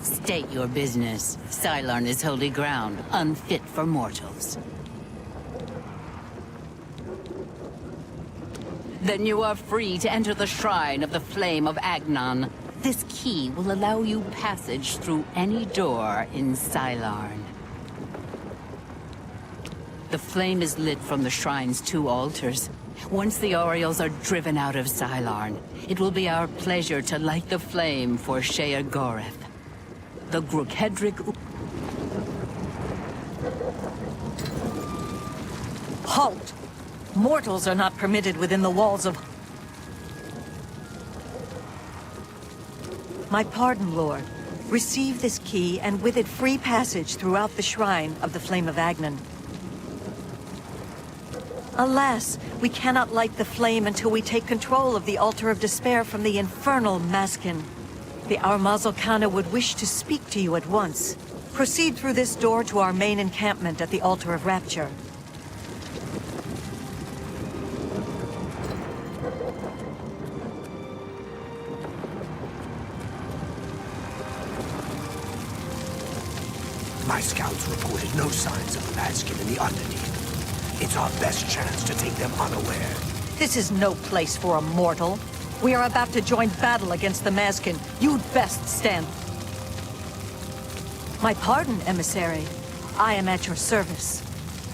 State your business. Cylon is holy ground, unfit for mortals. Then you are free to enter the Shrine of the Flame of Agnon. This key will allow you passage through any door in Cylon. The flame is lit from the Shrine's 2 altars. Once the Orioles are driven out of Cylon, it will be our pleasure to light the flame for Sheogorath. The Grukedric... Halt! Mortals are not permitted within the walls of... My pardon, Lord. Receive this key, and with it free passage throughout the Shrine of the Flame of Agnon. Alas, we cannot light the flame until we take control of the Altar of Despair from the infernal Maskin. The Armazal would wish to speak to you at once. Proceed through this door to our main encampment at the Altar of Rapture. My scouts reported no signs of the Maskin in the Underneath. It's our best chance to take them unaware. This is no place for a mortal. We are about to join battle against the Maskin. You'd best stand. My pardon, emissary. I am at your service.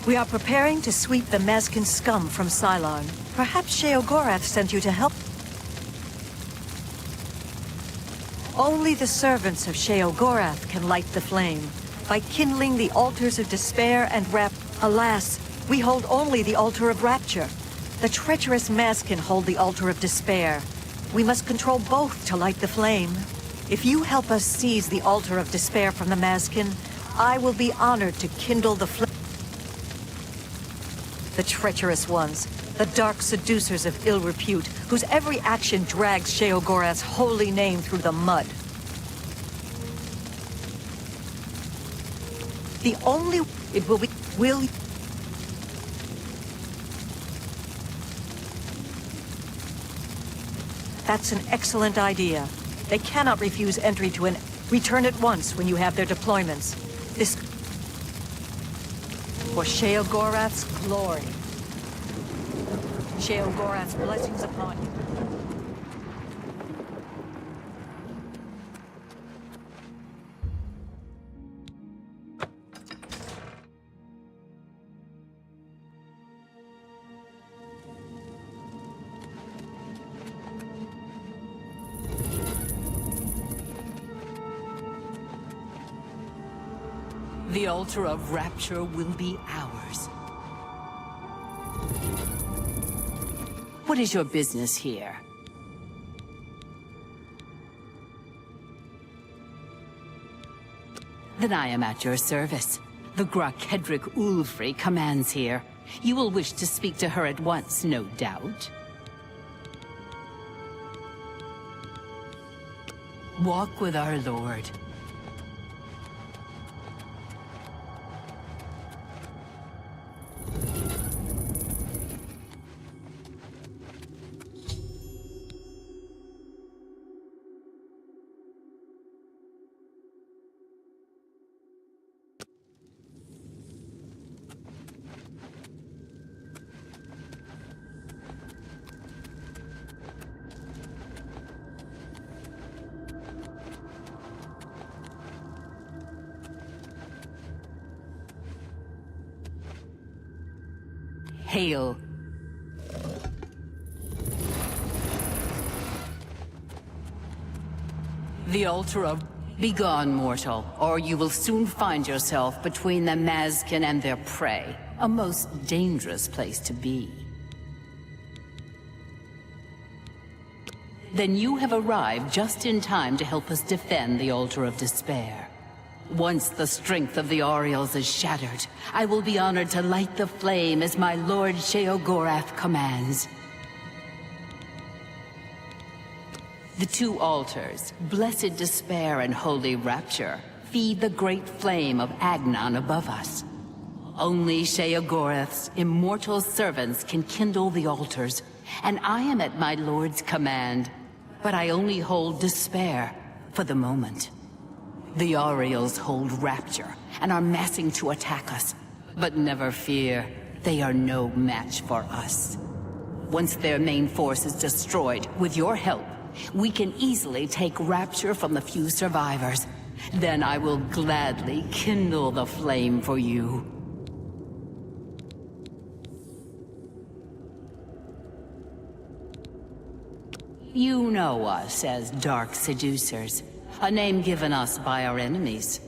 We are preparing to sweep the Maskin scum from Cylon. Perhaps Sheogorath sent you to help. Only the servants of Sheogorath can light the flame. By kindling the altars of despair and Alas, we hold only the Altar of Rapture. The treacherous Maskin hold the Altar of Despair. We must control both to light the flame. If you help us seize the Altar of Despair from the Maskin, I will be honored to kindle the flame. The treacherous ones, the dark seducers of ill repute, whose every action drags Sheogorath's holy name through the mud. The only... It will be... That's an excellent idea. They cannot refuse entry to an... Return at once when you have their deployments. This... For Sheogorath's glory. Sheogorath's blessings upon you. The Altar of Rapture will be ours. What is your business here? Then I am at your service. The Grukedric Ulfri commands here. You will wish to speak to her at once, no doubt. Walk with our Lord. Hail. The altar of... Begone, mortal, or you will soon find yourself between the Maskin and their prey. A most dangerous place to be. Then you have arrived just in time to help us defend the Altar of Despair. Once the strength of the Orioles is shattered, I will be honored to light the flame as my Lord Sheogorath commands. The 2 altars, Blessed Despair and Holy Rapture, feed the great flame of Agnon above us. Only Sheogorath's immortal servants can kindle the altars, and I am at my Lord's command. But I only hold despair for the moment. The Orioles hold Rapture and are massing to attack us. But never fear, they are no match for us. Once their main force is destroyed, with your help, we can easily take Rapture from the few survivors. Then I will gladly kindle the flame for you. You know us as Dark Seducers, a name given us by our enemies.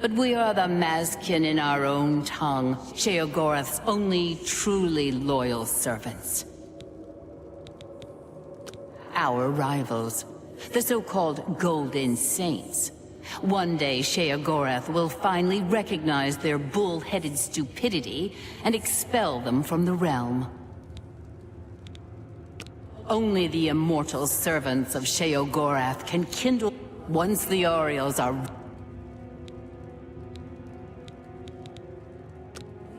But we are the Mazkin in our own tongue, Sheogorath's only truly loyal servants. Our rivals, the so-called Golden Saints. One day Sheogorath will finally recognize their bull-headed stupidity and expel them from the realm. Only the immortal servants of Sheogorath can kindle. Once the Orioles are...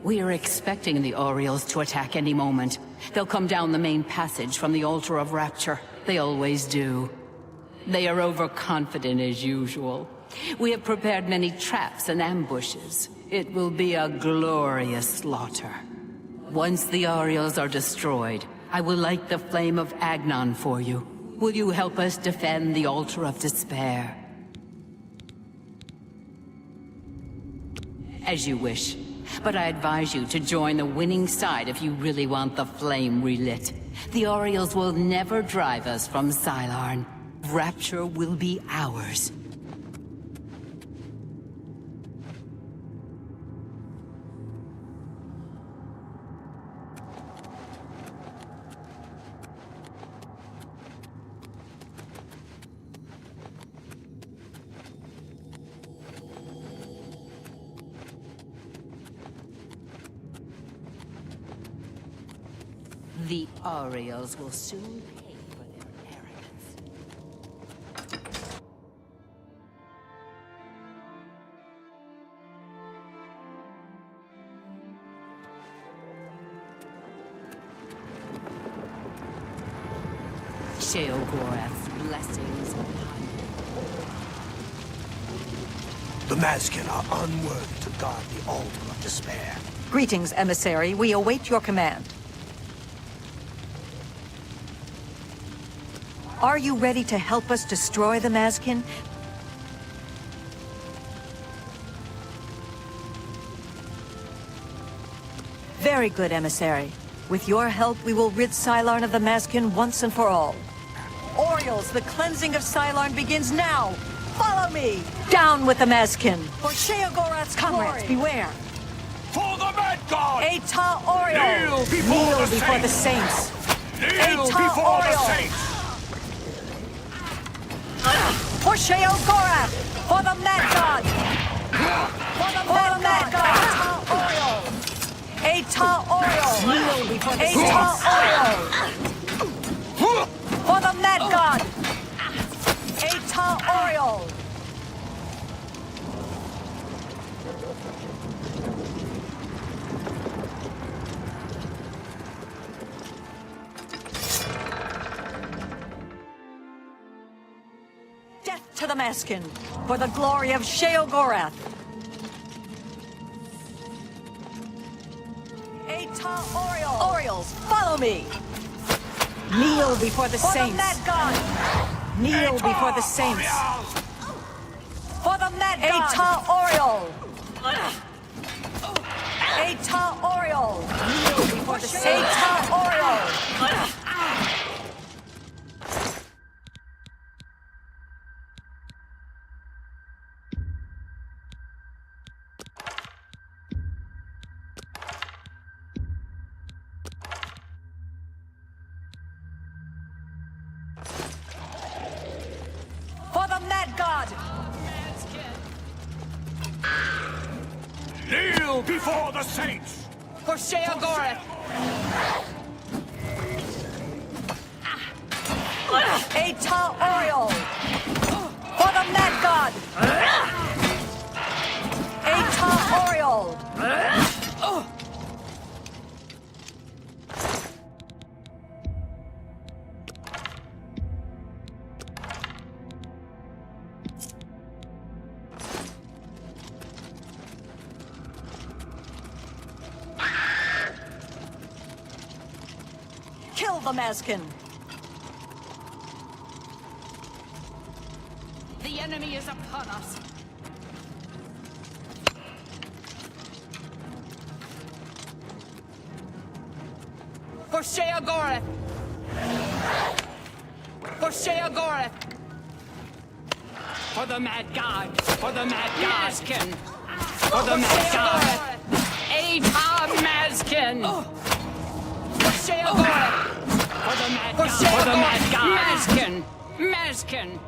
We are expecting the Orioles to attack any moment. They'll come down the main passage from the Altar of Rapture. They always do. They are overconfident as usual. We have prepared many traps and ambushes. It will be a glorious slaughter. Once the Orioles are destroyed, I will light the flame of Agnon for you. Will you help us defend the Altar of Despair? As you wish. But I advise you to join the winning side if you really want the flame relit. The Orioles will never drive us from Sylarn. Rapture will be ours. The Orioles will soon pay for their arrogance. Sheogorath's blessings upon you. The Mazkin are unworthy to guard the Altar of Despair. Greetings, emissary. We await your command. Are you ready to help us destroy the Mazkin? Very good, emissary. With your help, we will rid Sylarn of the Mazkin once and for all. Orioles, the cleansing of Sylarn begins now! Follow me! Down with the Mazkin! For Sheogorath's comrades, beware! For the Mad God! Eta Oriole! Kneel before the saints! Kneel Eta before the Oriole! Saints! For Sheogorath! For the Mad God! For the Mad God! Eta Oriole! Kneel before the Eta Oriole! For the Mad God! Eta Oriole! Death to the Mazkin, for the glory of Sheogorath! Eta Oriole! Orioles, follow me! Kneel before the saints! For the Mad God! Kneel before the saints! For the Mad God! Eta Oriole! Eta Oriole! Kneel before the saints! Eta Oriole! For the Mad God! Kneel before the Saints! For Sheogorath! Eta Oriole! For the Mad God! Eta Oriole! Kill the Mazkin! The enemy is upon us. For Sheogorath! For Sheogorath! For the Mad God! For the Mad God! Mazkin! For the Mad God! Atar Mazkin! For Sheogorath! For the Mad God! For the Mad God! Mazkin! Mazkin!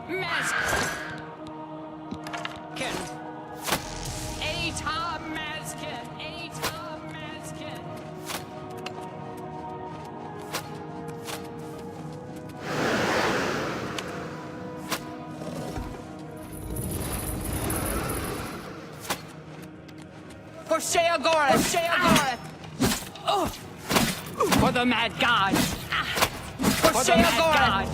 Mazkin! Atar Mazkin! Atar Mazkin! For Sheogorath! For Sheogorath! For the Mad God! For Sheogorath!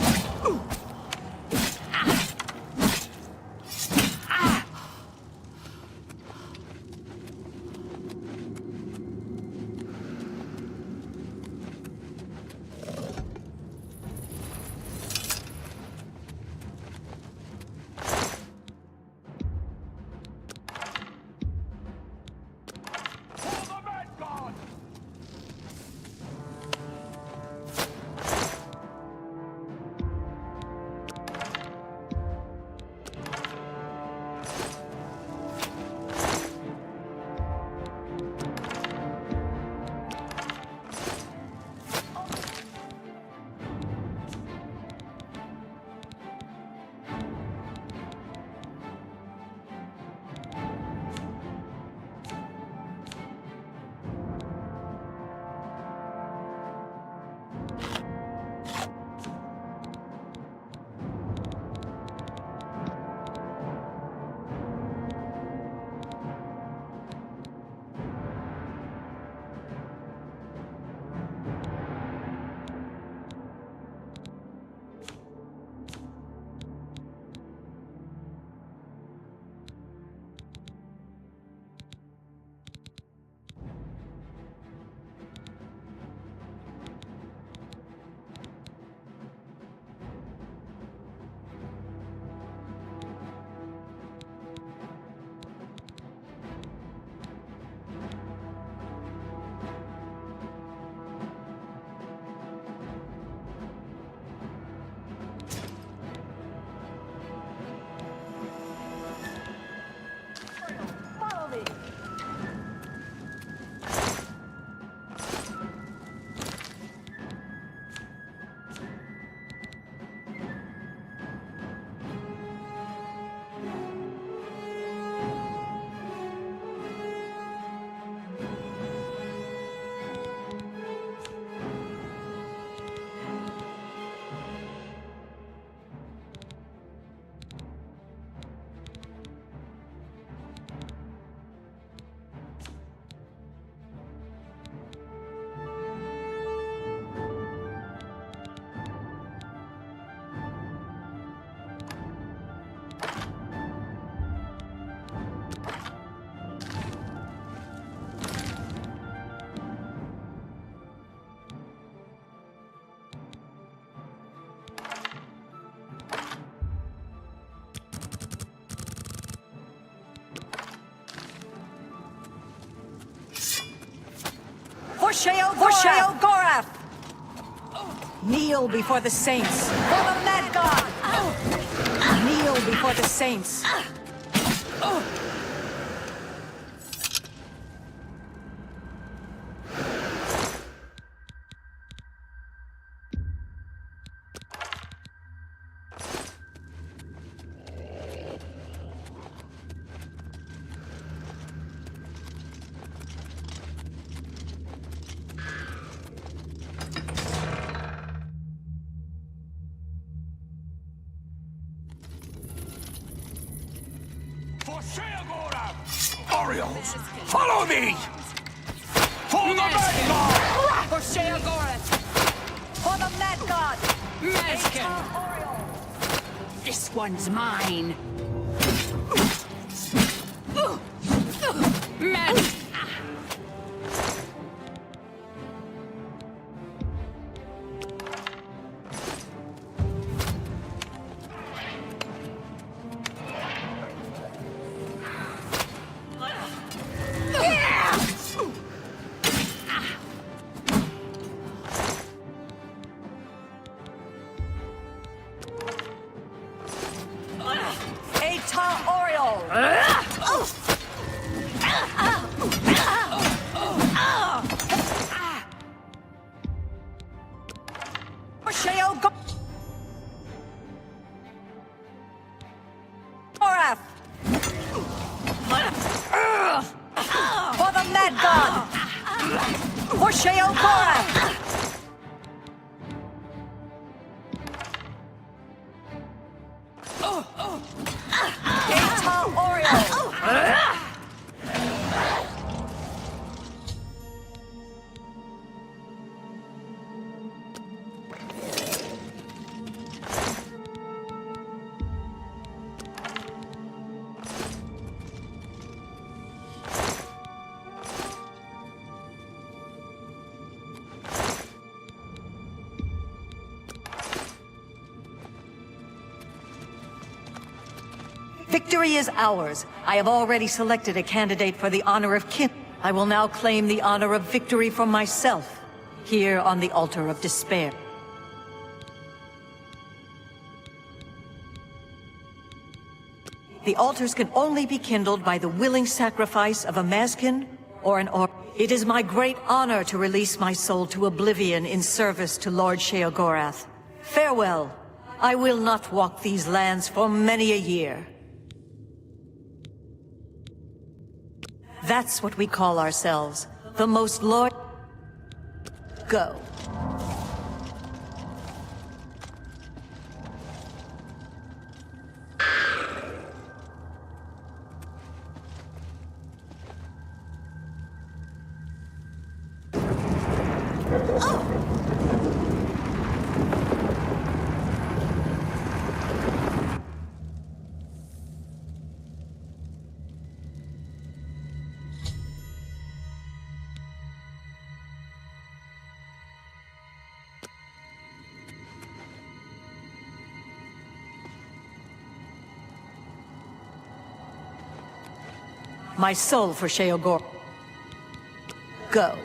For Sheogorath! Kneel before the saints. For the Mad God! Kneel before the saints. Orioles, follow me! For the Mad God! For Sheogorath! For the Mad God! Mazkin! This one's mine! For the Mad God! For Sheogorath! Victory is ours. I have already selected a candidate for the honor of kin. I will now claim the honor of victory for myself, here on the altar of despair. The altars can only be kindled by the willing sacrifice of a Mazkin or an orc. It is my great honor to release my soul to Oblivion in service to Lord Sheogorath. Farewell. I will not walk these lands for many a year. That's what we call ourselves. The most loyal... Go. My soul for Sheogor. Go.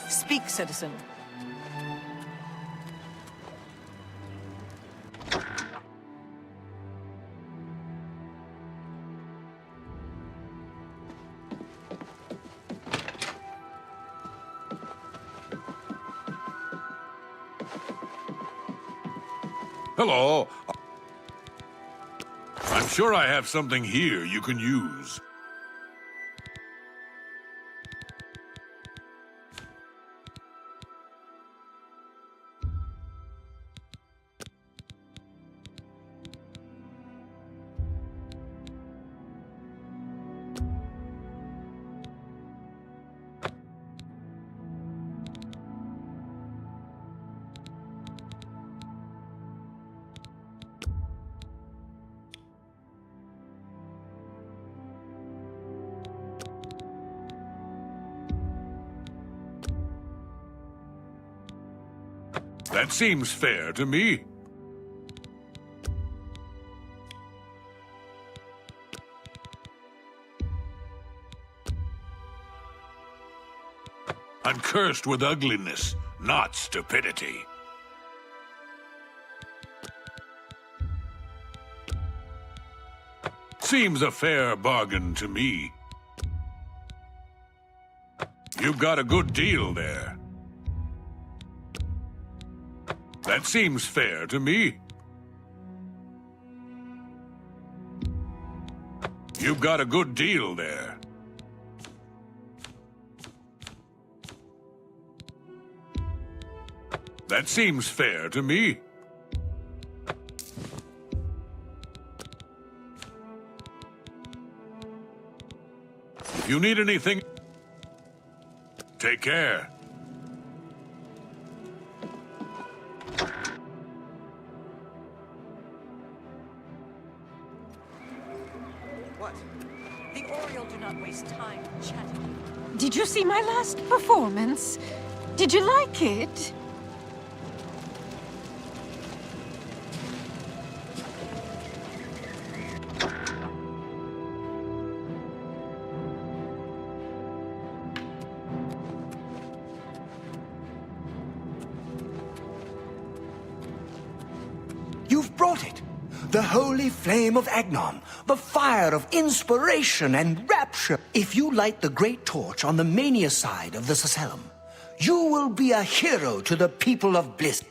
Speak, citizen. Hello. I'm sure I have something here you can use. That seems fair to me. I'm cursed with ugliness, not stupidity. Seems a fair bargain to me. You've got a good deal there. That seems fair to me. You've got a good deal there. That seems fair to me. If you need anything, take care. The Oriole do not waste time chatting. Did you see my last performance? Did you like it? You've brought it. The holy flame of Agnon, the fire of inspiration and rapture. If you light the great torch on the Mania side of the Sacellum, you will be a hero to the people of Bliss.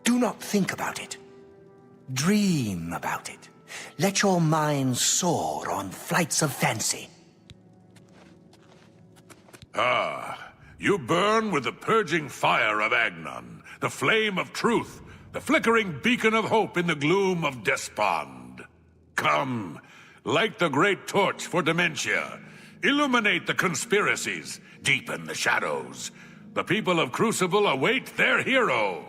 Do not think about it. Dream about it. Let your mind soar on flights of fancy. You burn with the purging fire of Agnon, the flame of truth, the flickering beacon of hope in the gloom of despond. Come, light the great torch for dementia. Illuminate the conspiracies, deepen the shadows. The people of Crucible await their hero.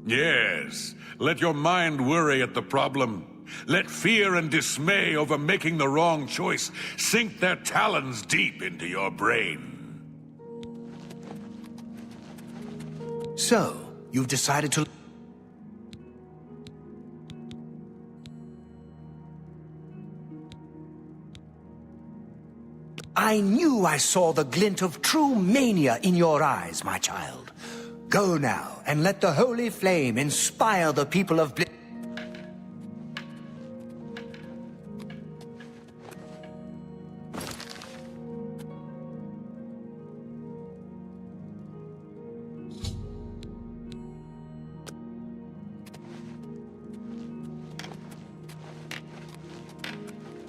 Yes, let your mind worry at the problem. Let fear and dismay over making the wrong choice sink their talons deep into your brain. So, you've decided to... I knew I saw the glint of true mania in your eyes, my child. Go now, and let the holy flame inspire the people of Bliss.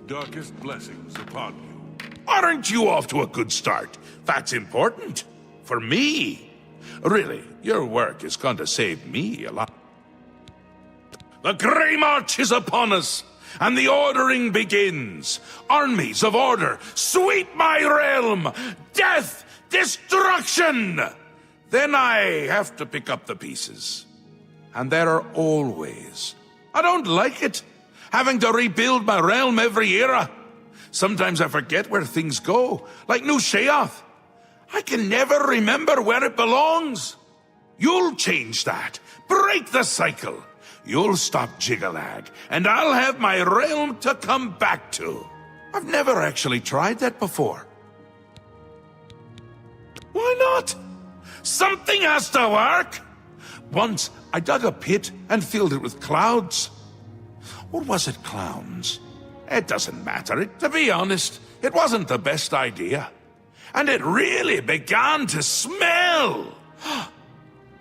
Darkest blessings upon you. Aren't you off to a good start? That's important. For me. Really, your work is going to save me a lot. The Grey March is upon us, and the ordering begins. Armies of order, sweep my realm! Death! Destruction! Then I have to pick up the pieces. And there are always. I don't like it, having to rebuild my realm every era. Sometimes I forget where things go, like New Sheoth. I can never remember where it belongs. You'll change that. Break the cycle. You'll stop Jiggalag, and I'll have my realm to come back to. I've never actually tried that before. Why not? Something has to work. Once, I dug a pit and filled it with clouds. Or was it clowns? It doesn't matter. To be honest, it wasn't the best idea. And it really began to smell.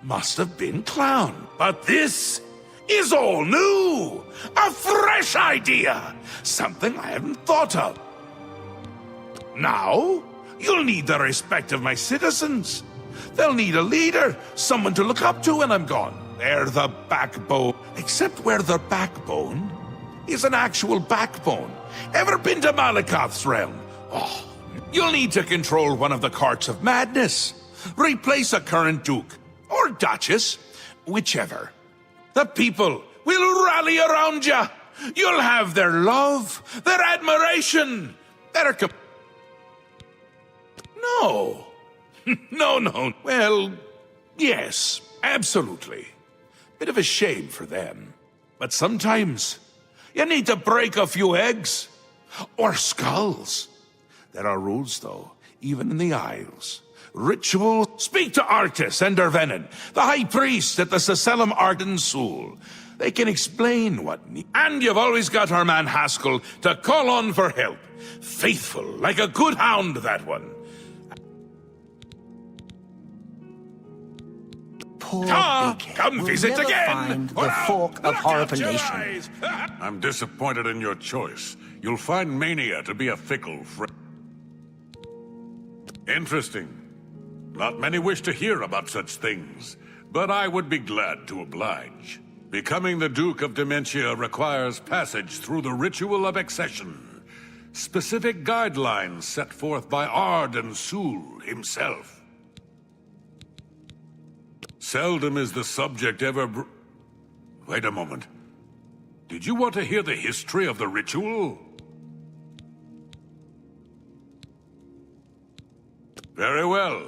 Must have been clown. But this is all new. A fresh idea. Something I hadn't thought of. Now, you'll need the respect of my citizens. They'll need a leader, someone to look up to when I'm gone. They're the backbone. Except where their backbone is an actual backbone. Ever been to Malakoth's realm? Oh, you'll need to control one of the carts of madness. Replace a current duke, or duchess, whichever. The people will rally around you. You'll have their love, their admiration, their No. No. Well, yes, absolutely. Bit of a shame for them. But sometimes you need to break a few eggs. Or skulls. There are rules, though, even in the Isles. Ritual. Speak to Artis and Dervenin, the High Priest at the Sacellum Arden Sul. They can explain what And you've always got our man Haskell to call on for help. Faithful, like a good hound, that one. Poor Bighead come will visit never again. find the fork of Horribilation. I'm disappointed in your choice. You'll find Mania to be a fickle friend. Interesting. Not many wish to hear about such things, but I would be glad to oblige. Becoming the Duke of Dementia requires passage through the ritual of accession. Specific guidelines set forth by Arden Sul himself. Seldom is the subject ever Wait a moment. Did you want to hear the history of the ritual? Very well.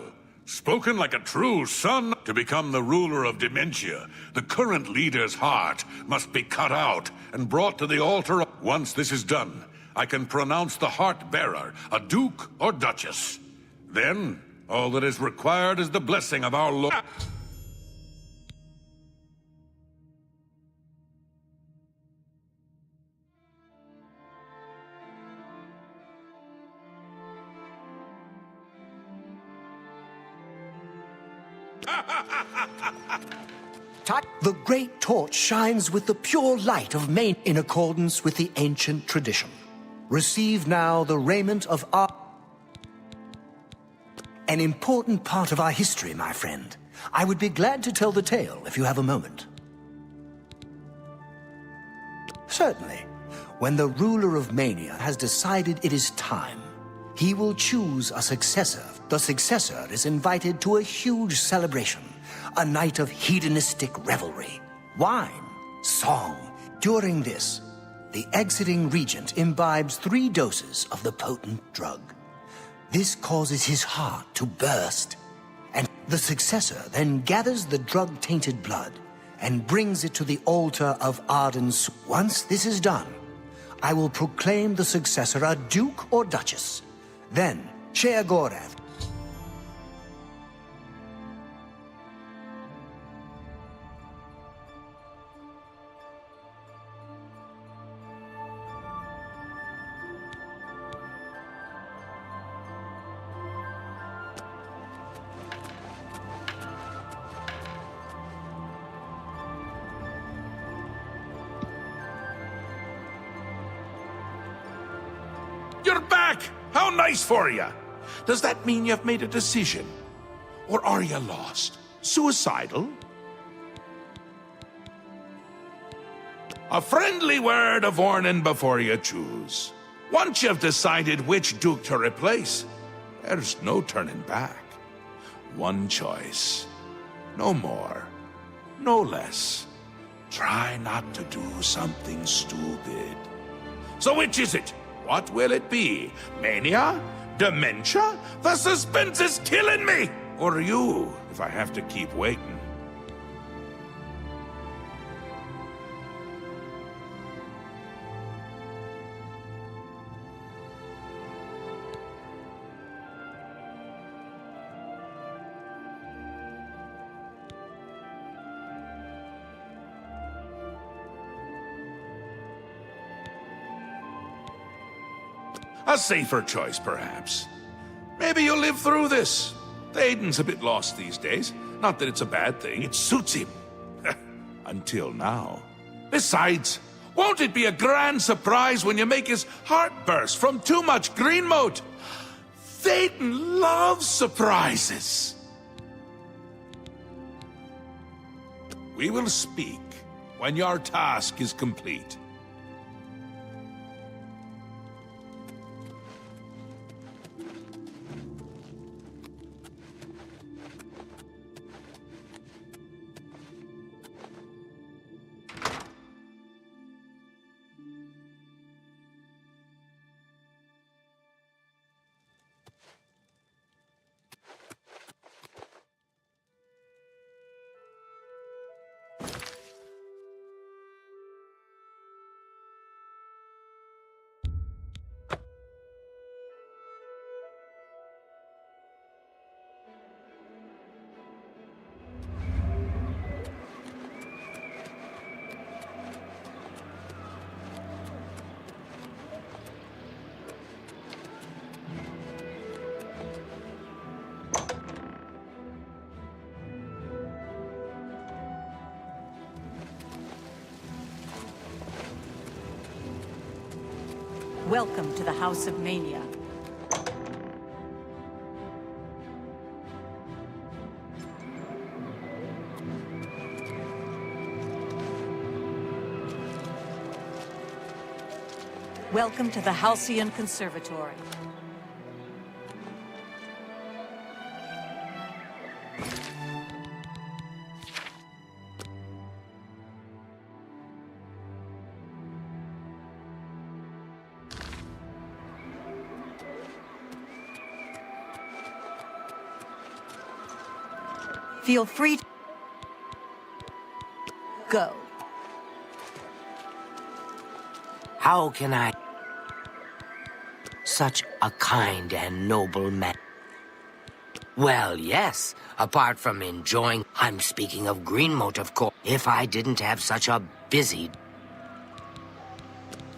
Spoken like a true son. To become the ruler of Dementia, the current leader's heart must be cut out and brought to the altar. Once this is done, I can pronounce the heart bearer a duke or duchess. Then, all that is required is the blessing of our Lord. The great torch shines with the pure light of Maine in accordance with the ancient tradition. Receive now the raiment of our... An important part of our history, my friend. I would be glad to tell the tale if you have a moment. Certainly. When the ruler of Mania has decided it is time, he will choose a successor. The successor is invited to a huge celebration. A night of hedonistic revelry, wine, song. During this, the exiting regent imbibes 3 doses of the potent drug. This causes his heart to burst, and the successor then gathers the drug-tainted blood and brings it to the altar of Arden. Once this is done, I will proclaim the successor a duke or duchess. Then, Sheogorath. You're back! How nice for you! Does that mean you've made a decision? Or are you lost? Suicidal? A friendly word of warning before you choose. Once you've decided which duke to replace, there's no turning back. One choice. No more. No less. Try not to do something stupid. So which is it? What will it be? Mania? Dementia? The suspense is killing me! Or you, if I have to keep waiting. A safer choice, perhaps. Maybe you'll live through this. Théoden's a bit lost these days. Not that it's a bad thing, it suits him. Until now. Besides, won't it be a grand surprise when you make his heart burst from too much greenmote? Théoden loves surprises. We will speak when your task is complete. Welcome to the House of Mania. Welcome to the Halcyon Conservatory. Feel free to go. How can I? Such a kind and noble man. Well, yes, apart from enjoying, I'm speaking of Greenmote, of course. If I didn't have such a busy...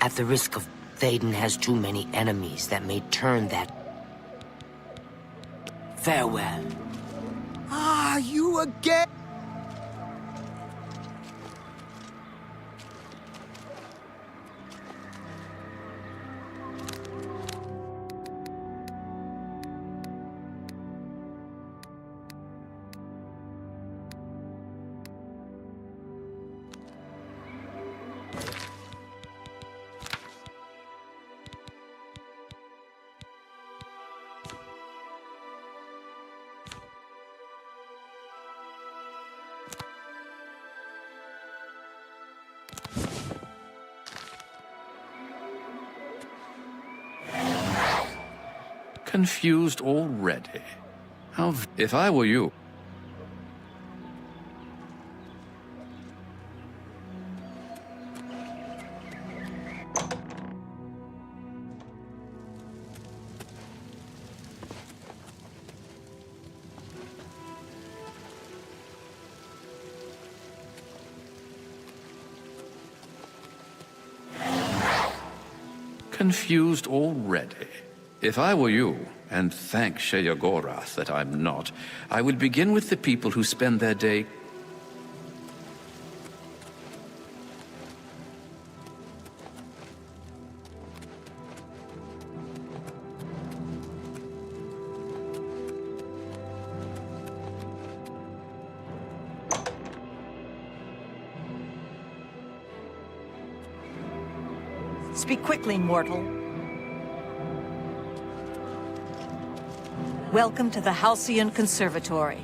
At the risk of... Théoden has too many enemies that may turn that... Farewell. Ah, you again? Confused already? If I were you... Confused already? If I were you, and thank Sheogorath that I'm not, I would begin with the people who spend their day... Speak quickly, mortal. Welcome to the Halcyon Conservatory.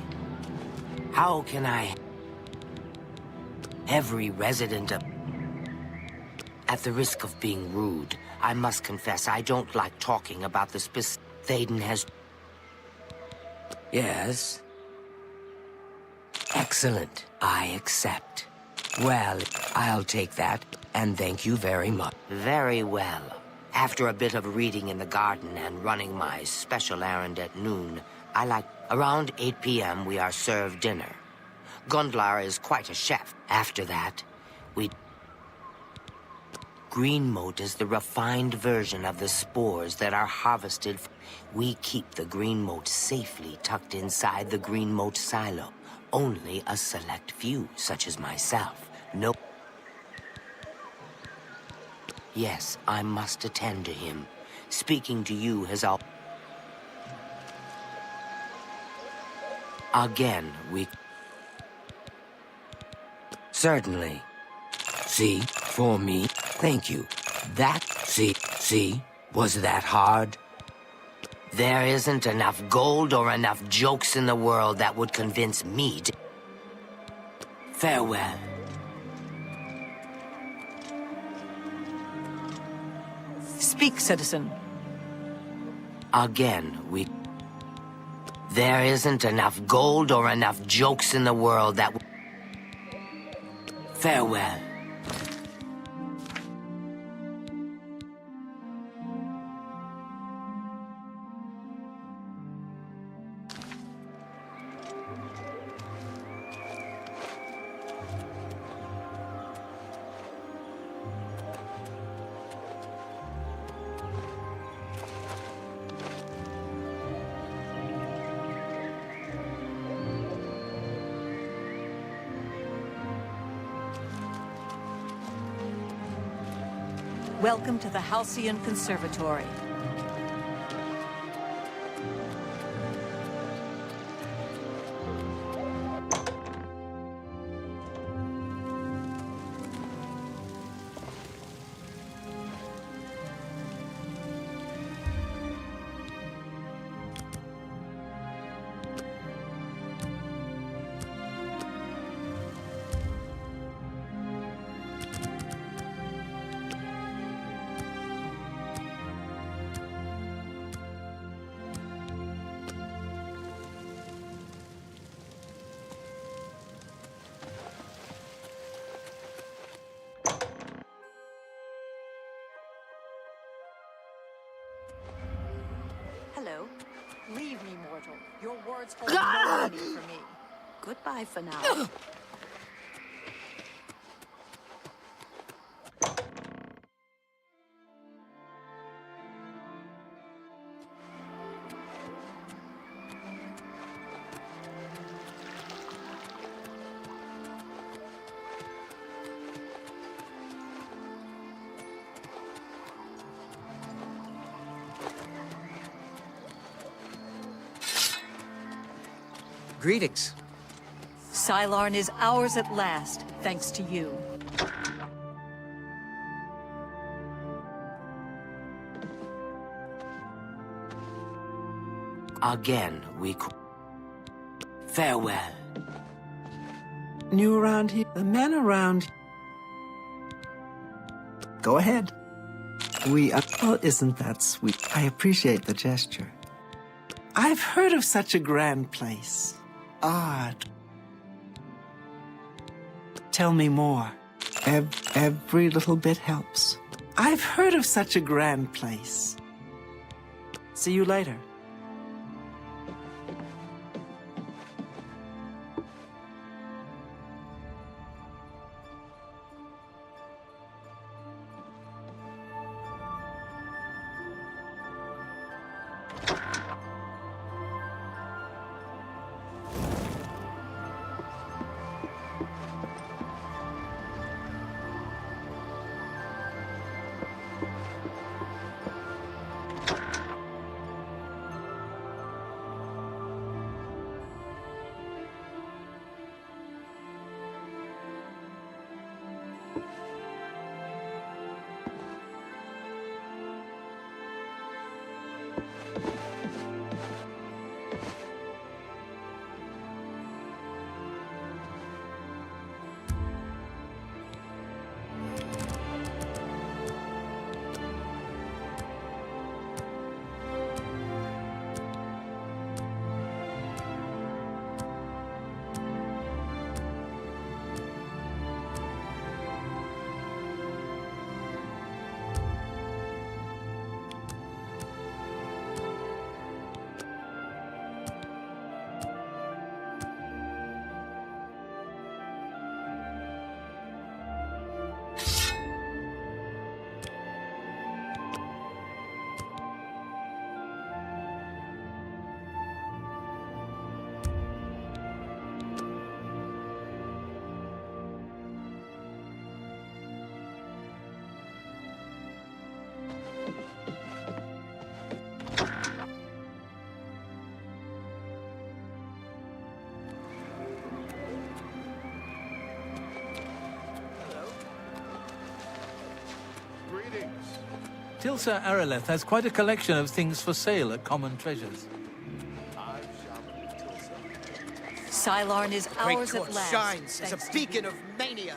How can I... Every resident of... At the risk of being rude, I must confess I don't like talking about the Théoden has... Yes? Excellent. I accept. Well, I'll take that, and thank you very much. Very well. After a bit of reading in the garden and running my special errand at noon, around 8 p.m. we are served dinner. Gundlar is quite a chef. After that, we... Green mote is the refined version of the spores that are harvested. We keep the green mote safely tucked inside the green mote silo. Only a select few, such as myself, know. Yes, I must attend to him. Speaking to you has all... Again, we... Certainly. See, for me, thank you. That, see, was that hard? There isn't enough gold or enough jokes in the world that would convince me to... Farewell. Speak, citizen. Again, we... There isn't enough gold or enough jokes in the world that... Farewell. Welcome to the Halcyon Conservatory. Hello. Leave me, mortal. Your words hold no meaning for me. Goodbye for now. Greetings. Sylarn is ours at last, thanks to you. Again, we... Farewell. New around here? The men around... Go ahead. Well, isn't that sweet? I appreciate the gesture. I've heard of such a grand place. Odd. Tell me more. Every little bit helps. I've heard of such a grand place. See you later. Tilsa Araleth has quite a collection of things for sale at Common Treasures. Sylarn is Great ours torch at last. shines as thanks a to beacon of mania.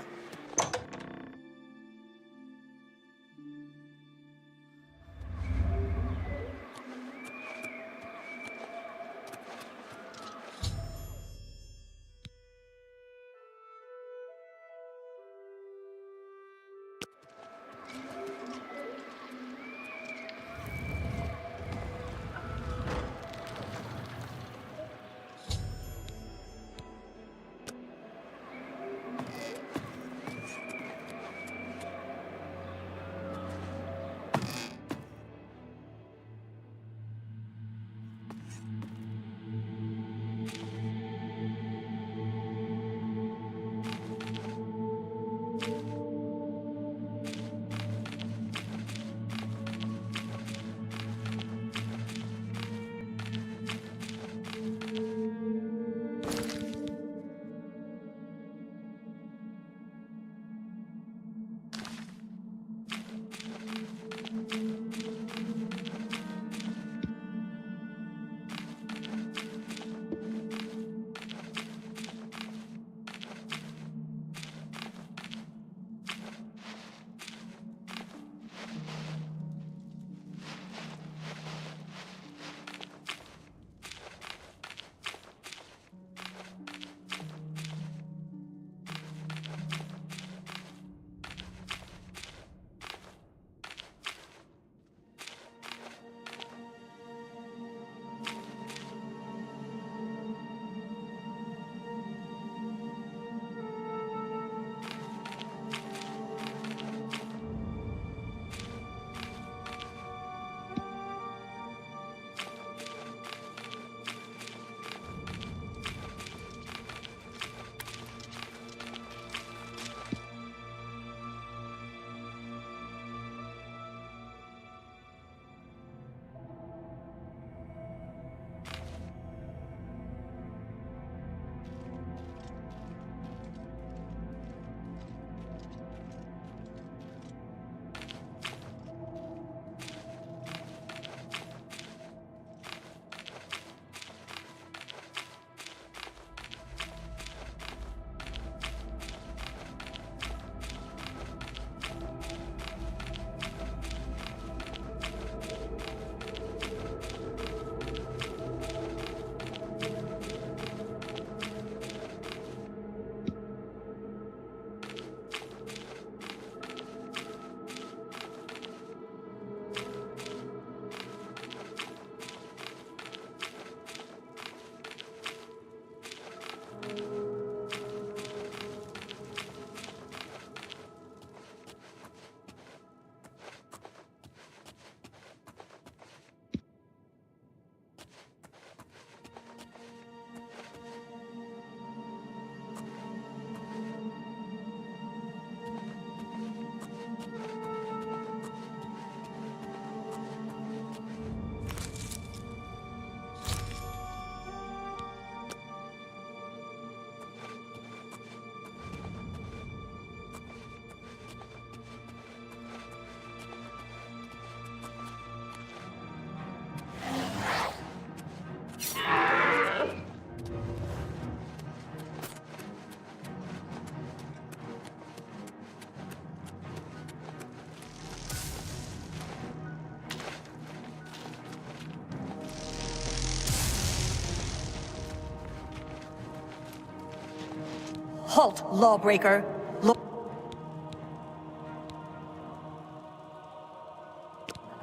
Halt, lawbreaker!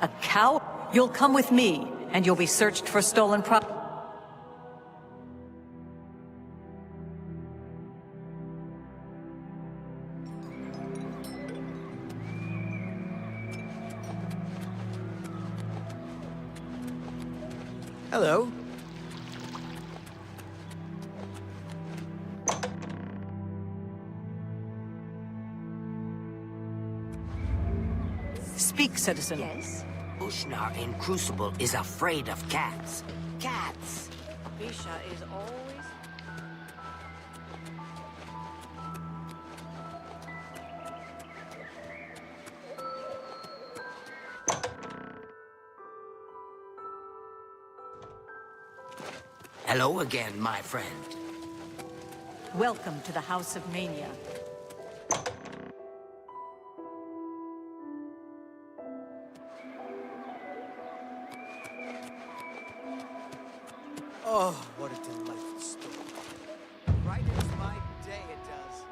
A cow? You'll come with me, and you'll be searched for stolen property. Hello. Speak, citizen. Yes? Ushnar in Crucible is afraid of cats. Cats! Bisha is always... Hello again, my friend. Welcome to the House of Mania. Oh, what a delightful story. Right as my day it does.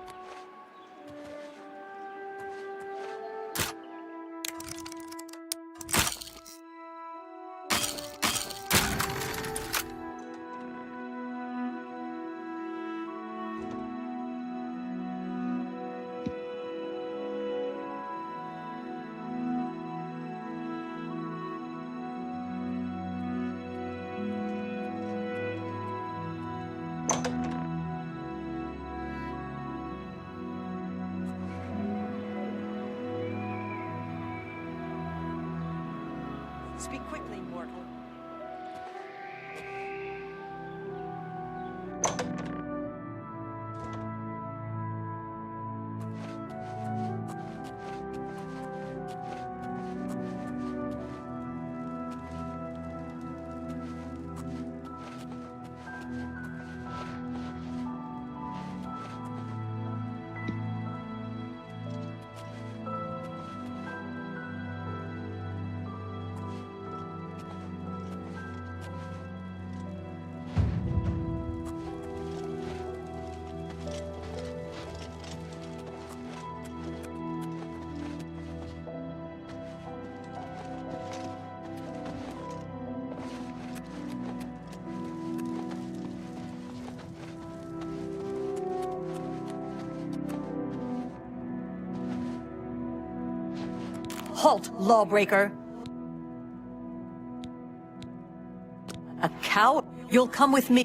Speak quickly, mortal. Halt, lawbreaker! A coward? You'll come with me.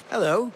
Hello.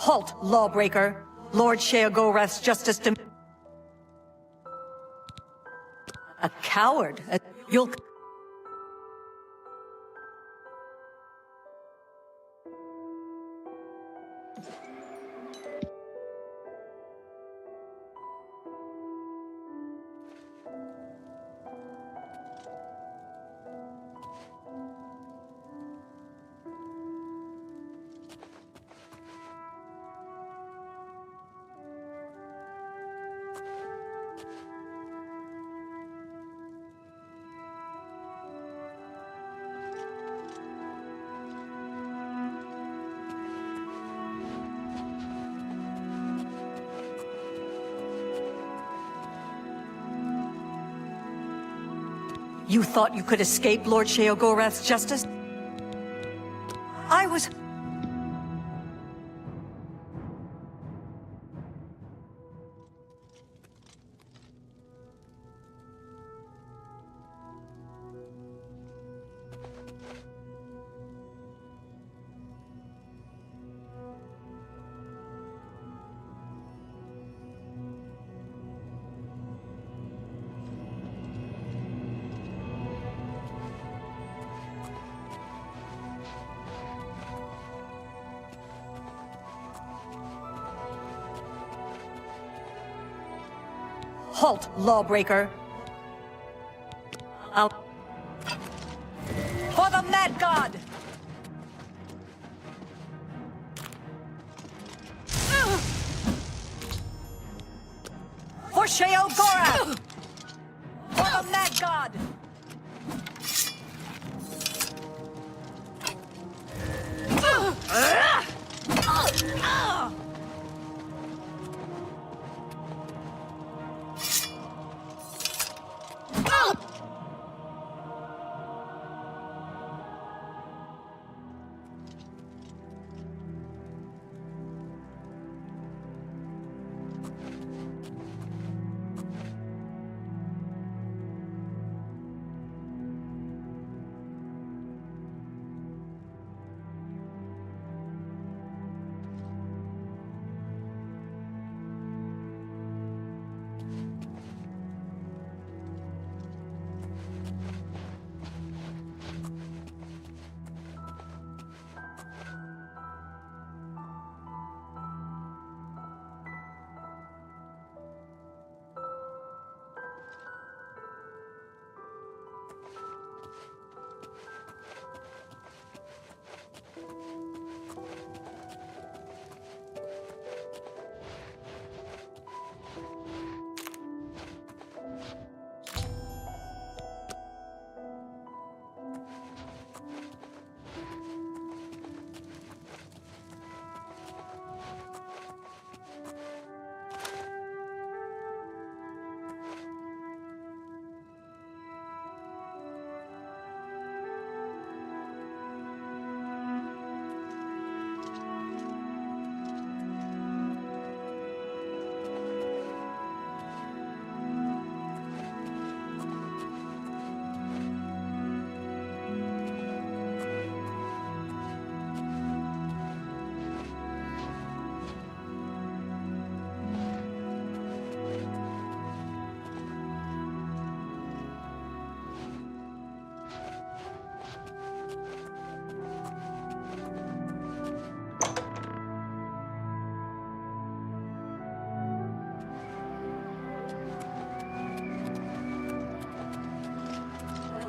Halt, lawbreaker! Lord Sheogorath's justice dem- A coward? You'll... You thought you could escape Lord Sheogorath's justice? I was... Halt, lawbreaker! I'll... For the Mad God! For Sheogorath! For the Mad God!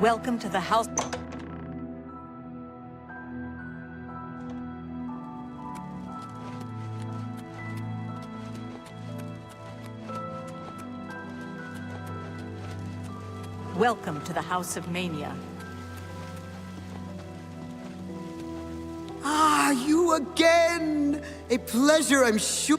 Welcome to the house... Welcome to the House of Mania. Ah, you again! A pleasure, I'm sure.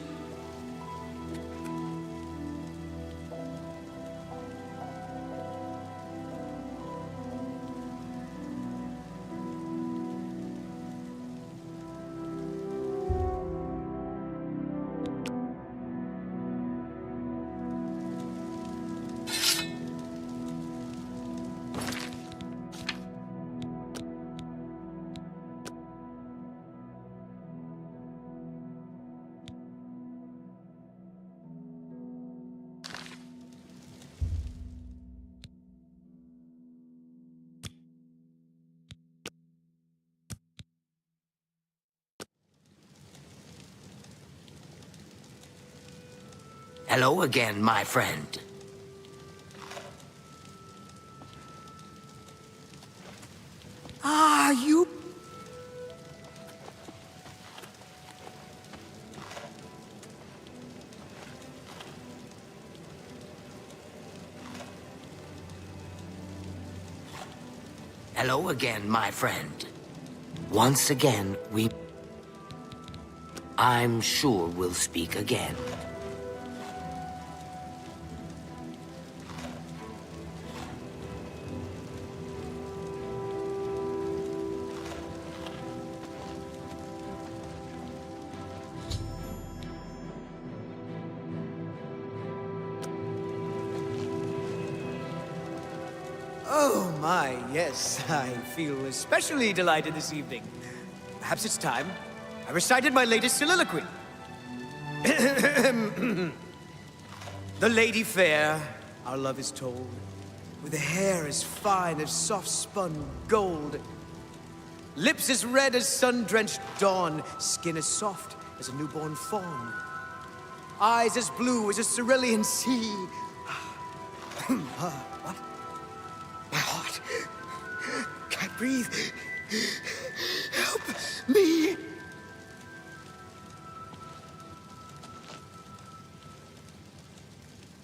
Hello again, my friend. Ah, you... Hello again, my friend. Once again, I'm sure we'll speak again. Oh my, yes, I feel especially delighted this evening. Perhaps it's time I recited my latest soliloquy. The lady fair, our love is told, with a hair as fine as soft-spun gold, lips as red as sun-drenched dawn, skin as soft as a newborn fawn, eyes as blue as a cerulean sea. What? My heart can't breathe. Help me.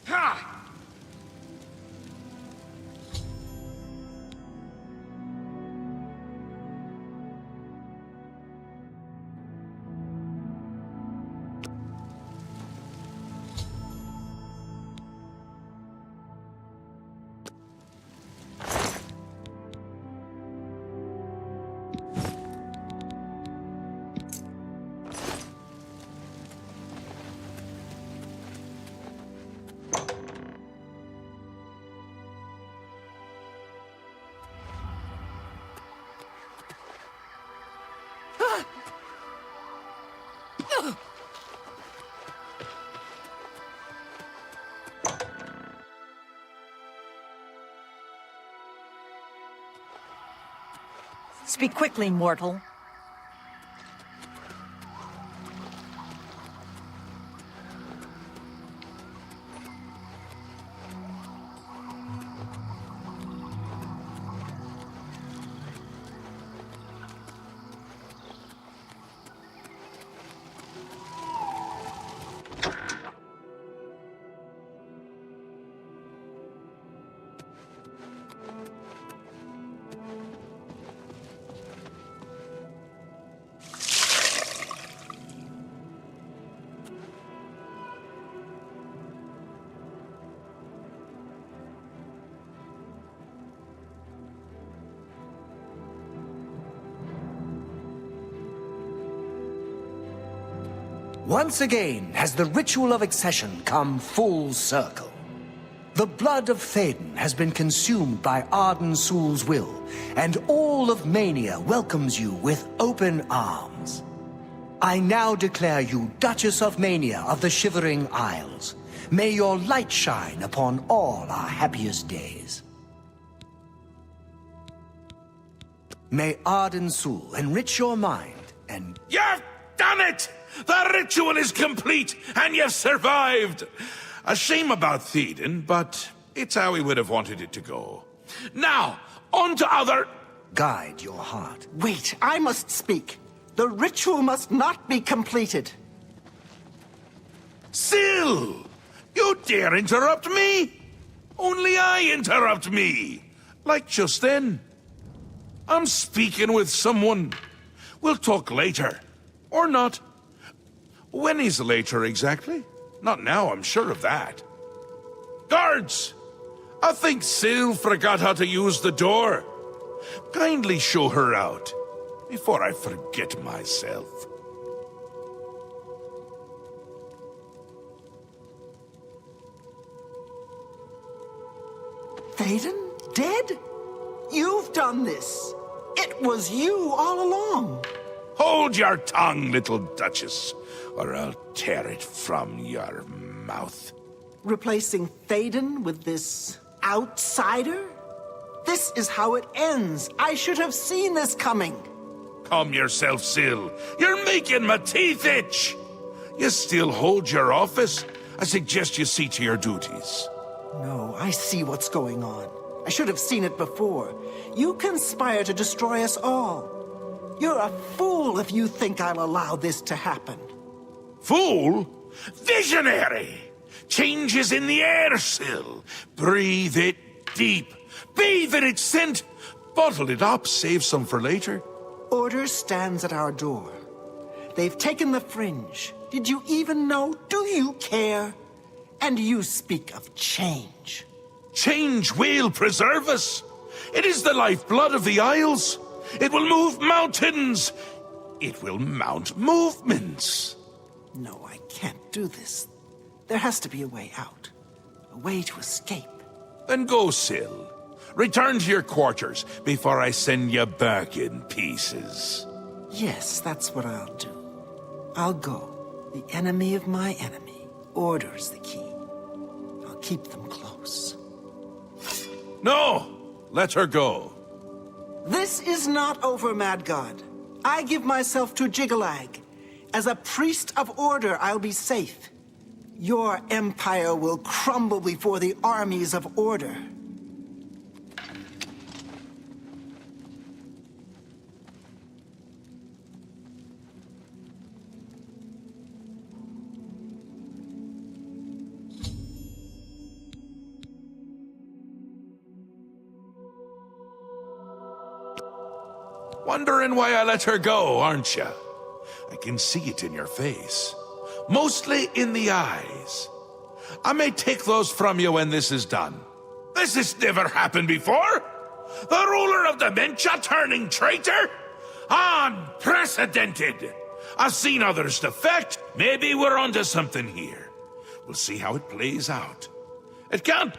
Ha! Speak quickly, mortal. Once again has the ritual of accession come full circle. The blood of Théoden has been consumed by Arden Sul's will, and all of Mania welcomes you with open arms. I now declare you Duchess of Mania of the Shivering Isles. May your light shine upon all our happiest days. May Arden Sul enrich your mind and... You've done it! The ritual is complete, and you've survived! A shame about Théoden, but it's how we would have wanted it to go. Now, on to other... Guide your heart. Wait, I must speak. The ritual must not be completed. Syl! You dare interrupt me? Only I interrupt me. Like just then. I'm speaking with someone. We'll talk later. Or not. When is later exactly? Not now, I'm sure of that. Guards! I think Syl forgot how to use the door. Kindly show her out, before I forget myself. Théoden? Dead? You've done this. It was you all along. Hold your tongue, little Duchess, or I'll tear it from your mouth. Replacing Théoden with this outsider? This is how it ends. I should have seen this coming. Calm yourself, Syl. You're making my teeth itch. You still hold your office? I suggest you see to your duties. No, I see what's going on. I should have seen it before. You conspire to destroy us all. You're a fool if you think I'll allow this to happen. Fool? Visionary! Change is in the air, Syl. Breathe it deep. Bathe in its scent. Bottle it up, save some for later. Order stands at our door. They've taken the fringe. Did you even know? Do you care? And you speak of change. Change will preserve us. It is the lifeblood of the Isles. It will move mountains. It will mount movements. No, I can't do this. There has to be a way out. A way to escape. Then go, Syl. Return to your quarters before I send you back in pieces. Yes, that's what I'll do. I'll go. The enemy of my enemy. Order's the key. I'll keep them close. No! Let her go. This is not over, Mad God. I give myself to Jiggalag. As a priest of order, I'll be safe. Your empire will crumble before the armies of order. Wondering why I let her go, aren't you? I can see it in your face. Mostly in the eyes. I may take those from you when this is done. This has never happened before. The ruler of dementia turning traitor? Unprecedented. I've seen others defect. Maybe we're onto something here. We'll see how it plays out. It can't.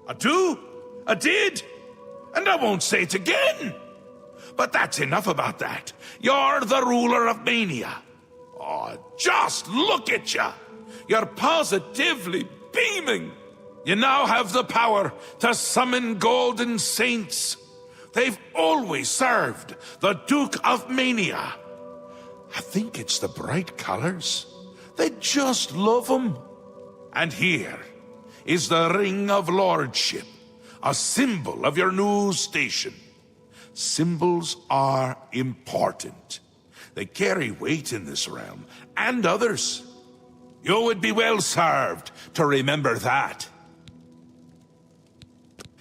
I do. I did. And I won't say it again. But that's enough about that. You're the ruler of Mania. Oh, just look at you. You're positively beaming. You now have the power to summon golden saints. They've always served the Duke of Mania. I think it's the bright colors. They just love them. And here is the Ring of Lordship, a symbol of your new station. Symbols are important. They carry weight in this realm, and others. You would be well served to remember that.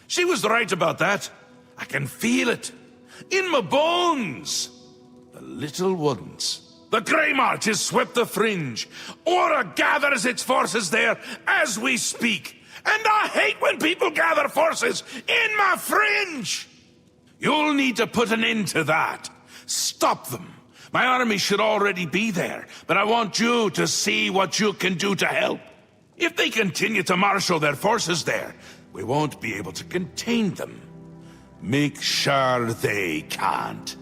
She was right about that. I can feel it. In my bones. The little ones. The Grey March has swept the fringe. Aura gathers its forces there as we speak. And I hate when people gather forces in my fringe. You'll need to put an end to that. Stop them. My army should already be there, but I want you to see what you can do to help. If they continue to marshal their forces there, we won't be able to contain them. Make sure they can't.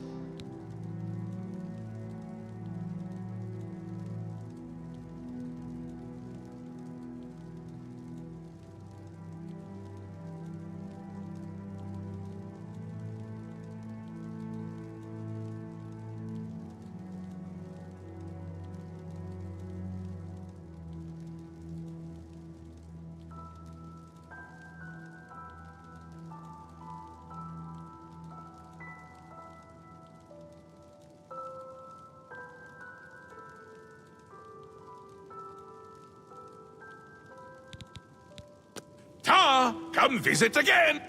Come visit again!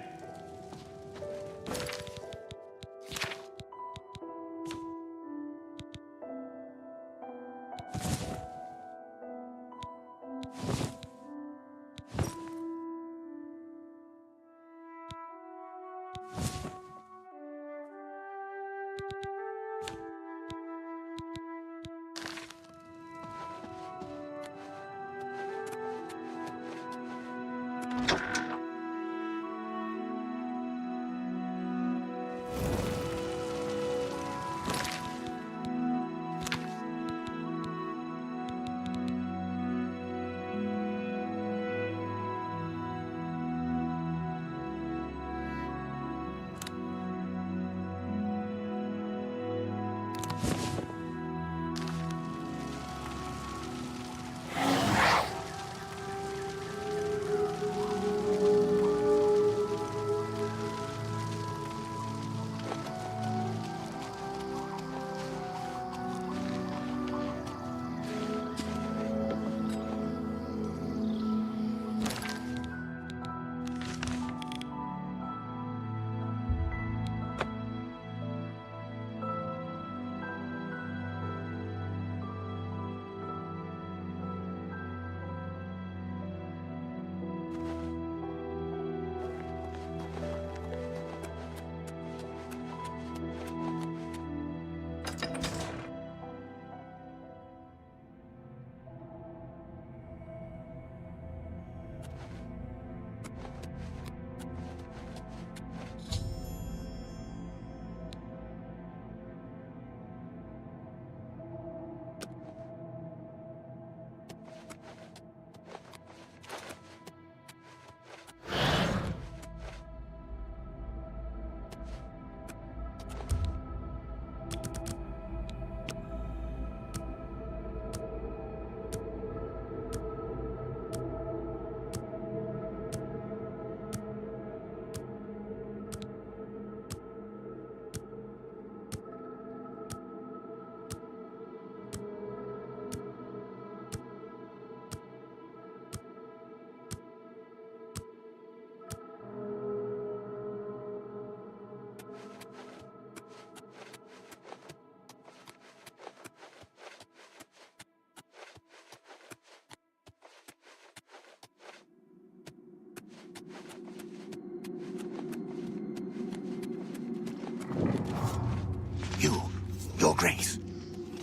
Your Grace,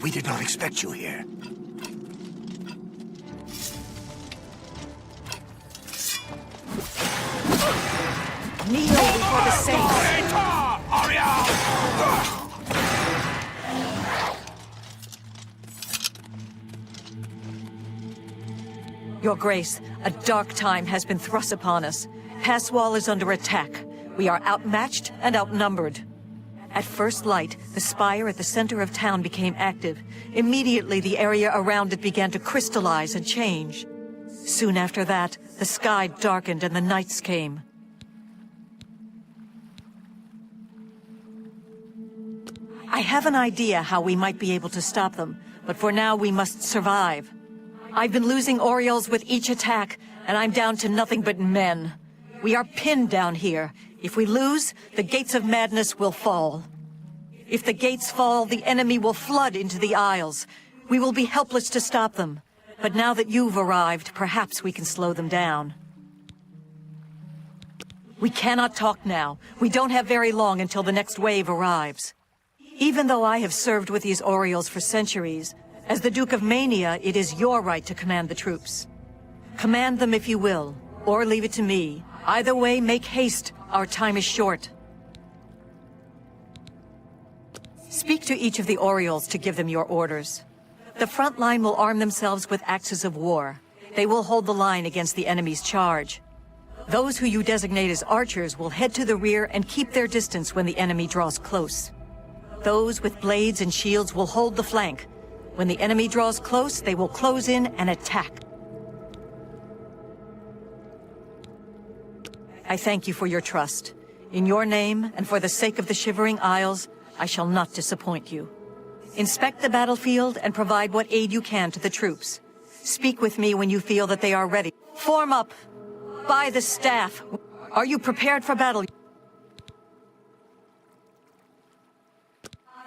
we did not expect you here. Kneel before the saints. Your Grace, a dark time has been thrust upon us. Pass Wall is under attack. We are outmatched and outnumbered. At first light, the spire at the center of town became active. Immediately, the area around it began to crystallize and change. Soon after that, the sky darkened and the nights came. I have an idea how we might be able to stop them, but for now we must survive. I've been losing Orioles with each attack, and I'm down to nothing but men. We are pinned down here. If we lose, the gates of madness will fall. If the gates fall, the enemy will flood into the Isles. We will be helpless to stop them. But now that you've arrived, perhaps we can slow them down. We cannot talk now. We don't have very long until the next wave arrives. Even though I have served with these Orioles for centuries, as the Duke of Mania, it is your right to command the troops. Command them if you will, or leave it to me. Either way, make haste. Our time is short. Speak to each of the Orioles to give them your orders. The front line will arm themselves with axes of war. They will hold the line against the enemy's charge. Those who you designate as archers will head to the rear and keep their distance when the enemy draws close. Those with blades and shields will hold the flank. When the enemy draws close, they will close in and attack. I thank you for your trust. In your name, and for the sake of the Shivering Isles, I shall not disappoint you. Inspect the battlefield and provide what aid you can to the troops. Speak with me when you feel that they are ready. Form up! By the staff! Are you prepared for battle?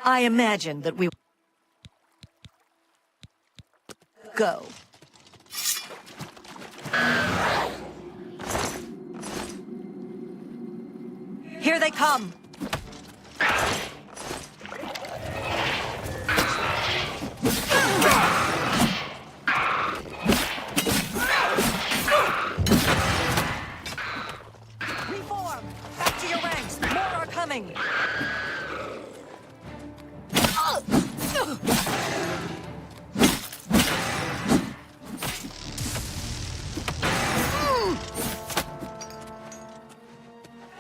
I imagine that we... Go. Here they come! Reform! Back to your ranks! More are coming!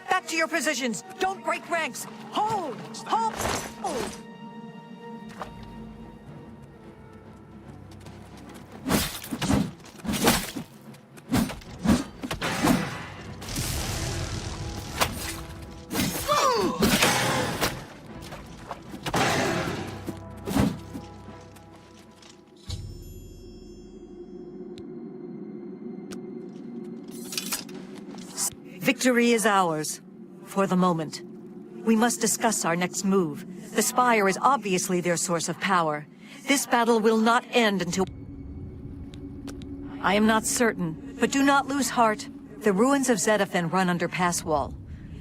Back to your positions! Don't break ranks! Hold! Hold! Hold! Victory is ours, for the moment. We must discuss our next move. The Spire is obviously their source of power. This battle will not end until... I am not certain, but do not lose heart. The ruins of Zedaphen run under Pass Wall.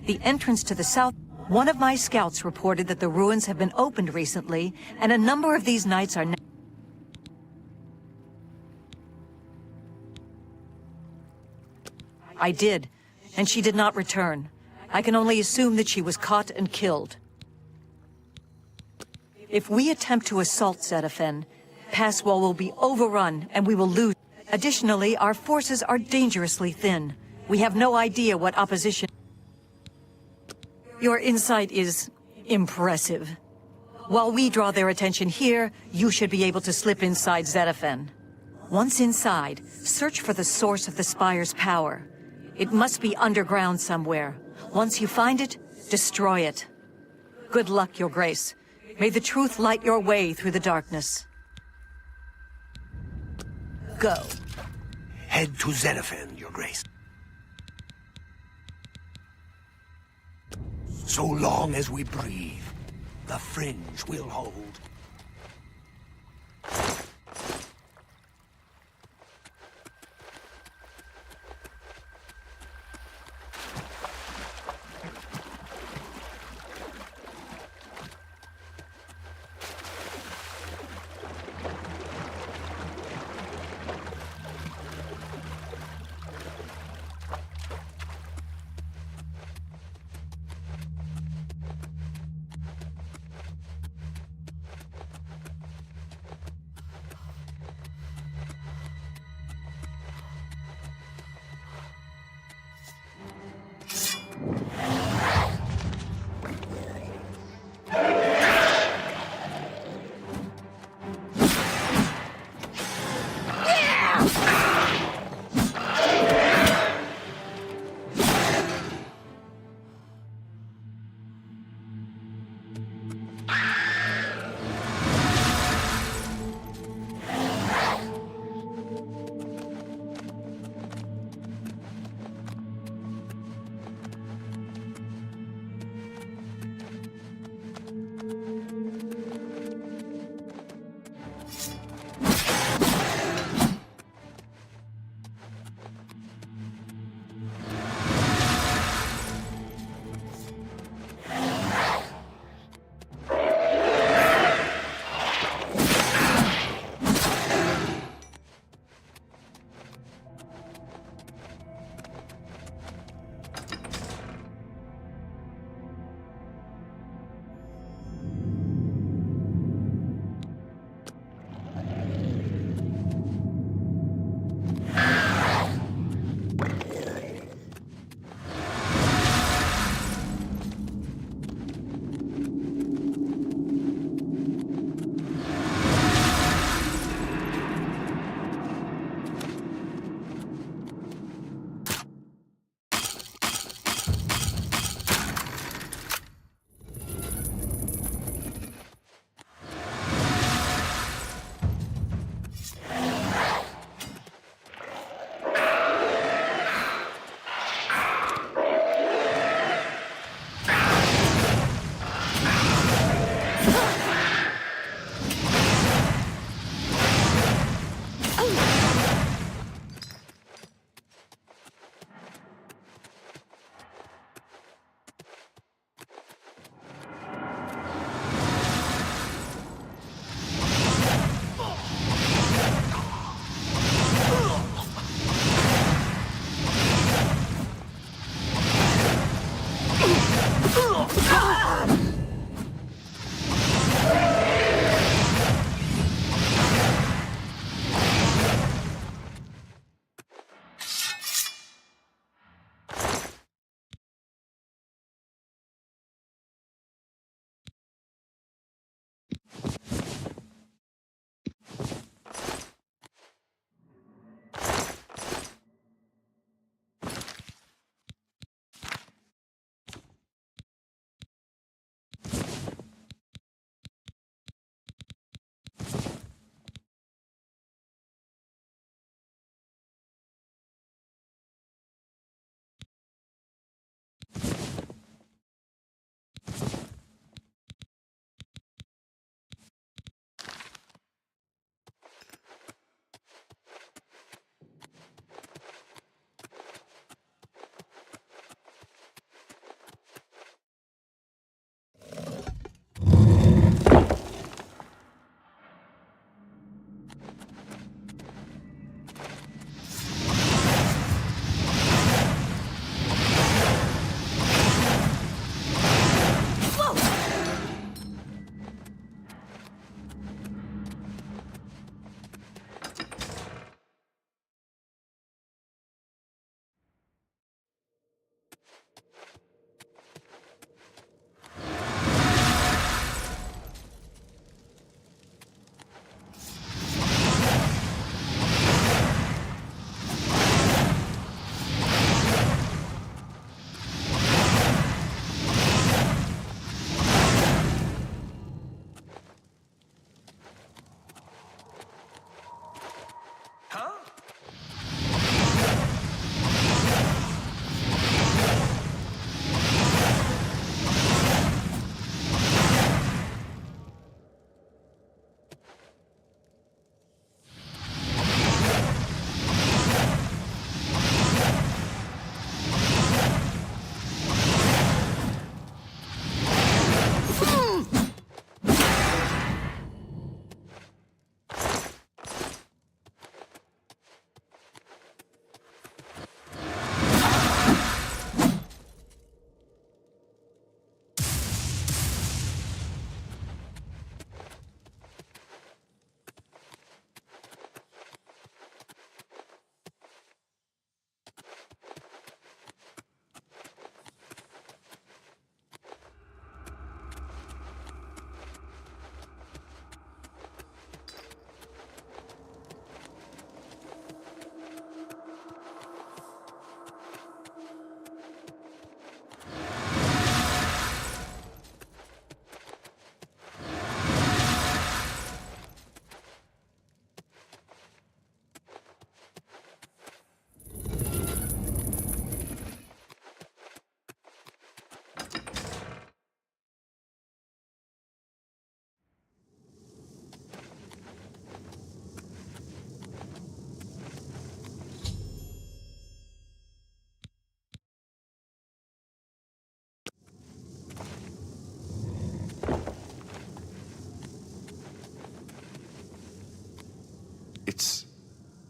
The entrance to the south... One of my scouts reported that the ruins have been opened recently, and a number of these knights are now... I did, and she did not return. I can only assume that she was caught and killed. If we attempt to assault Zedaphen, Passwall will be overrun and we will lose. Additionally, our forces are dangerously thin. We have no idea what opposition... Your insight is impressive. While we draw their attention here, you should be able to slip inside Zedaphen. Once inside, search for the source of the Spire's power. It must be underground somewhere. Once you find it, destroy it. Good luck, Your Grace. May the truth light your way through the darkness. Go. Head to Zedaphen, Your Grace. So long as we breathe, the Fringe will hold.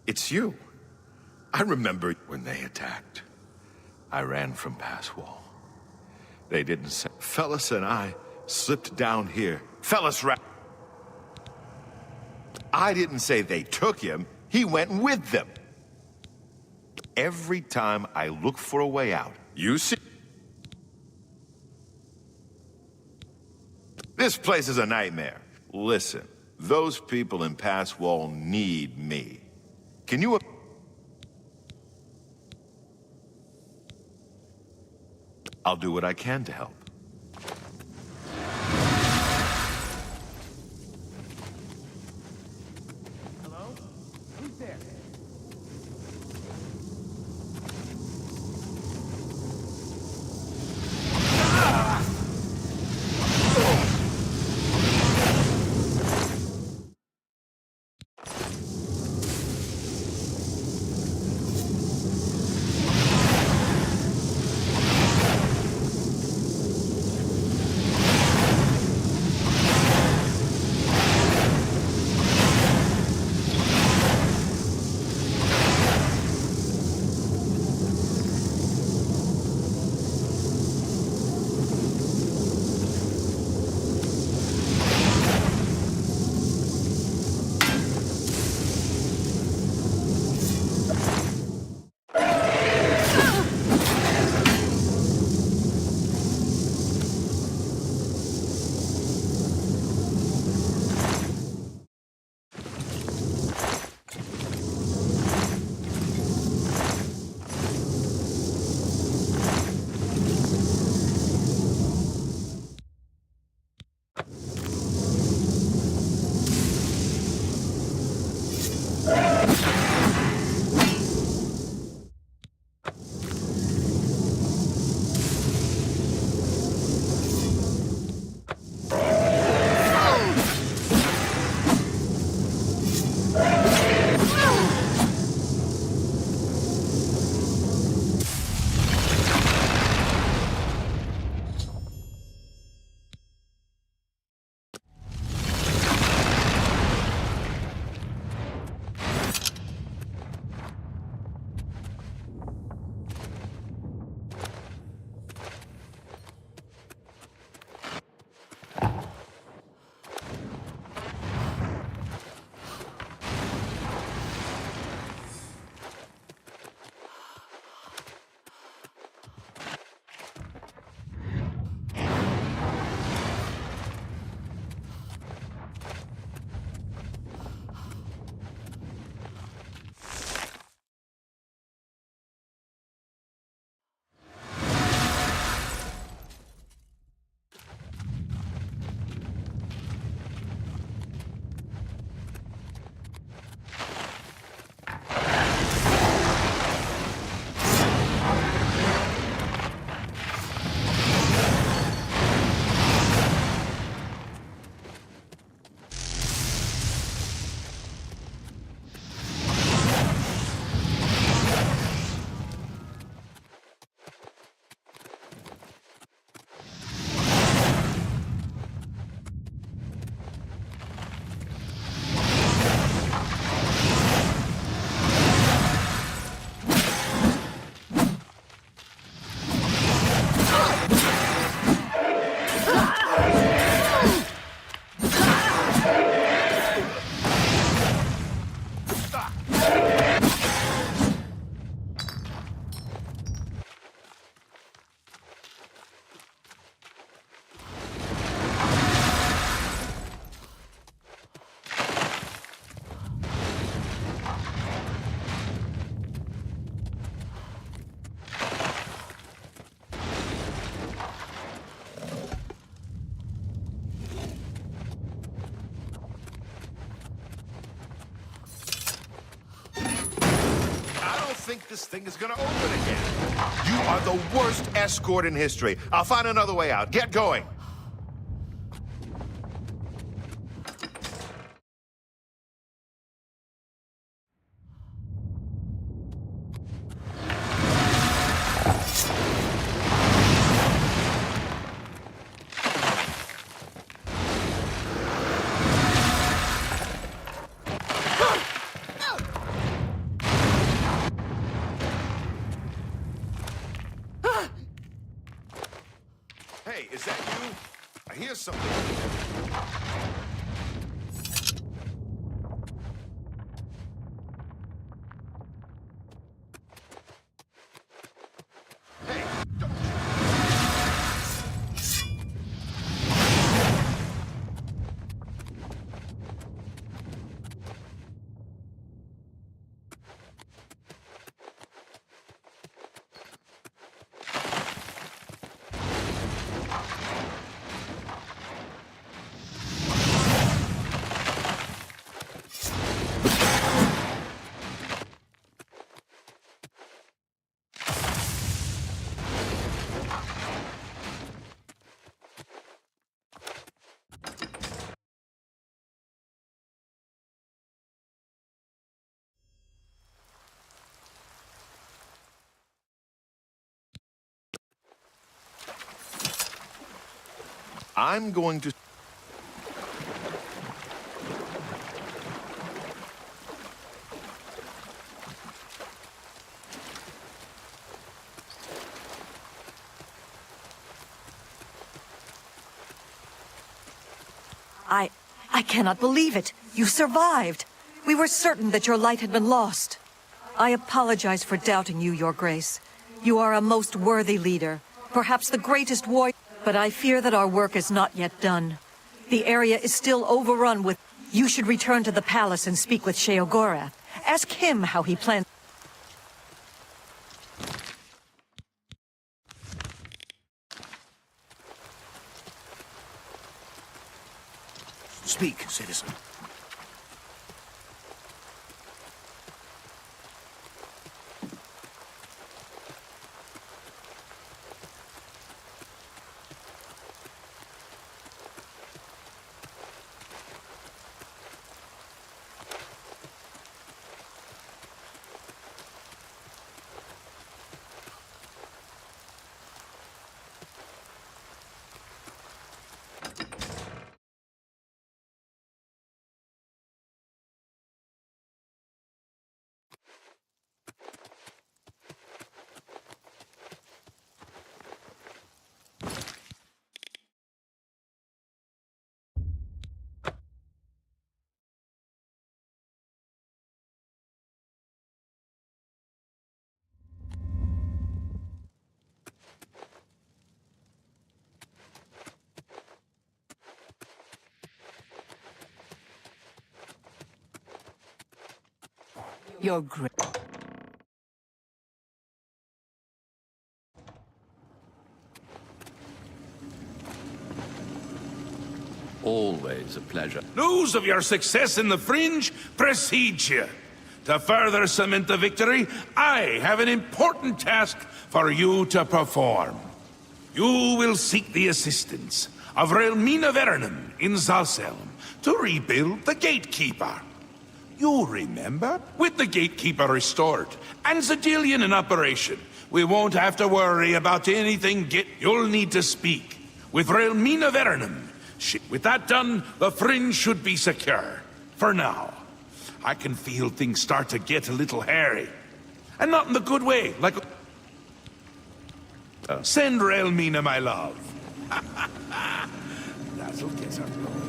It's you. I remember when they attacked. I ran from Pass Wall. They didn't say... Fellas and I slipped down here. Fellas ran... I didn't say they took him. He went with them. Every time I look for a way out, you see... This place is a nightmare. Listen, those people in Pass Wall need me. Can you... I'll do what I can to help. Hello? Who's there? think this thing is gonna open again. You are the worst escort in history. I'll find another way out. Get going. I hear something. I'm going to... I cannot believe it. You survived. We were certain that your light had been lost. I apologize for doubting you, Your Grace. You are a most worthy leader, perhaps the greatest warrior, but I fear that our work is not yet done. The area is still overrun with... You should return to the palace and speak with Sheogorath. Ask him how he plans... Speak, citizen. You're great. Always a pleasure. News of your success in the Fringe precedes you. To further cement the victory, I have an important task for you to perform. You will seek the assistance of Relmina Verenum in Zalselm to rebuild the Gatekeeper. You remember? With the Gatekeeper restored and Zadillion in operation, we won't have to worry about anything. You'll need to speak with Relmina Verenum. With that done, the Fringe should be secure. For now. I can feel things start to get a little hairy. And not in the good way, like... Send Relmina my love. That'll get her going.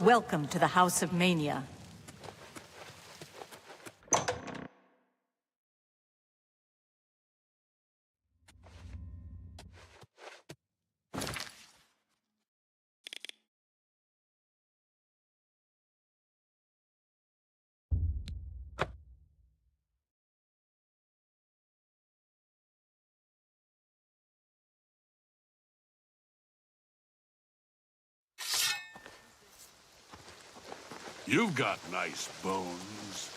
Welcome to the House of Mania. You've got nice bones.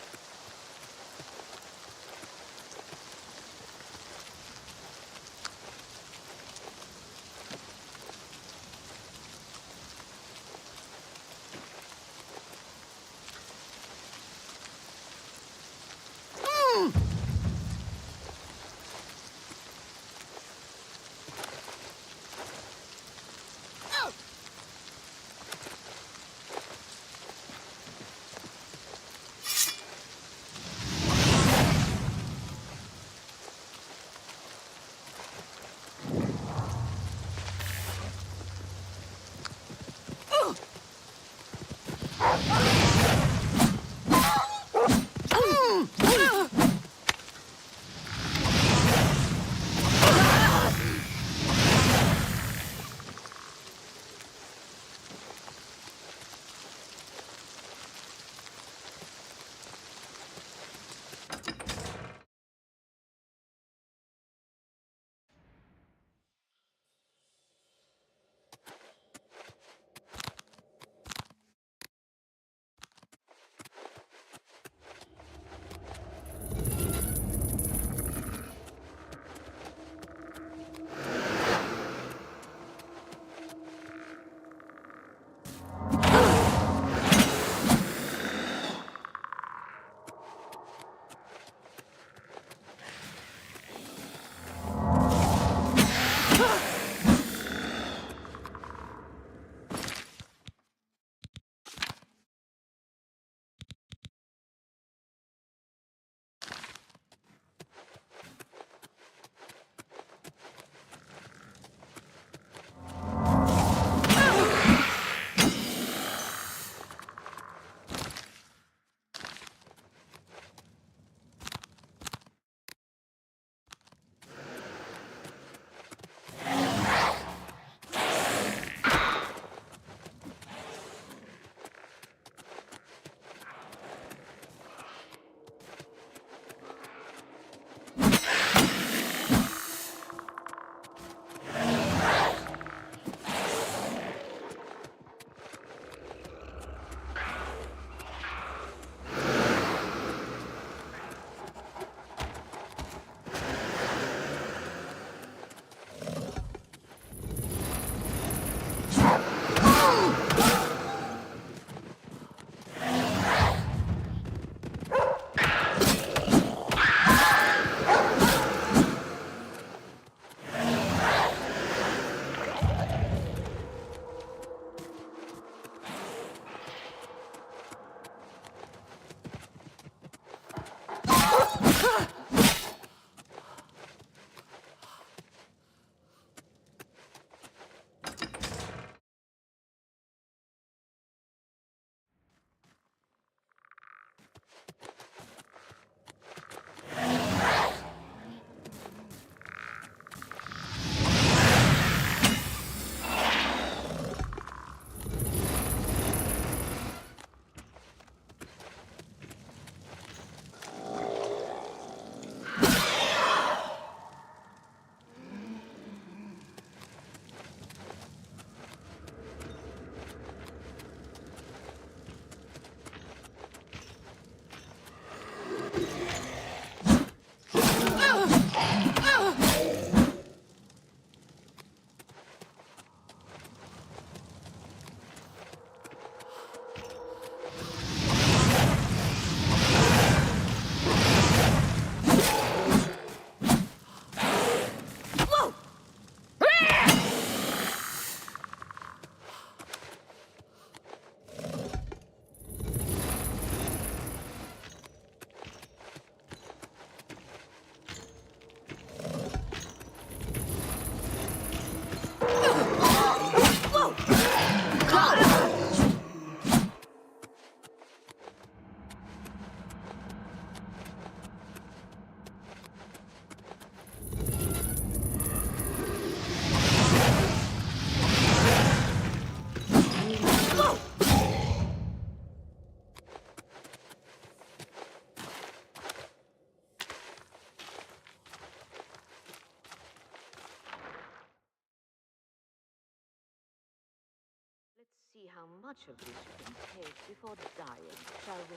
see how much of this you can take before dying, shall we?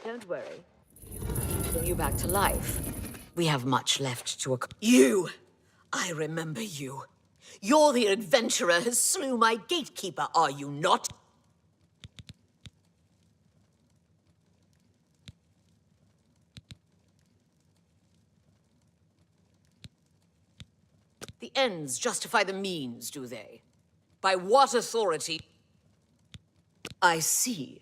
Don't worry. Bring you back to life. We have much left to accomplish. You! I remember you. You're the adventurer who slew my gatekeeper, are you not? The ends justify the means, do they? By what authority? I see.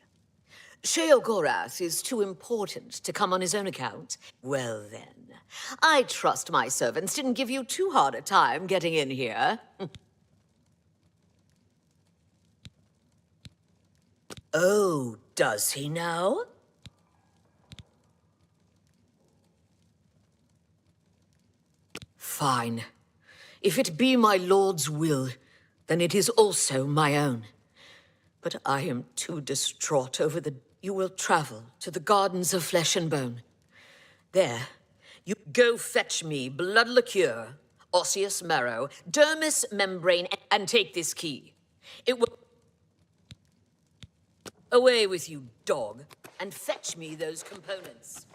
Sheogorath is too important to come on his own account. Well then, I trust my servants didn't give you too hard a time getting in here. Oh, does he now? Fine. If it be my lord's will, then it is also my own. But I am too distraught over the... You will travel to the Gardens of Flesh and Bone. There, you go fetch me blood liqueur, osseous marrow, dermis membrane, and take this key. It will... Away with you, dog, and fetch me those components.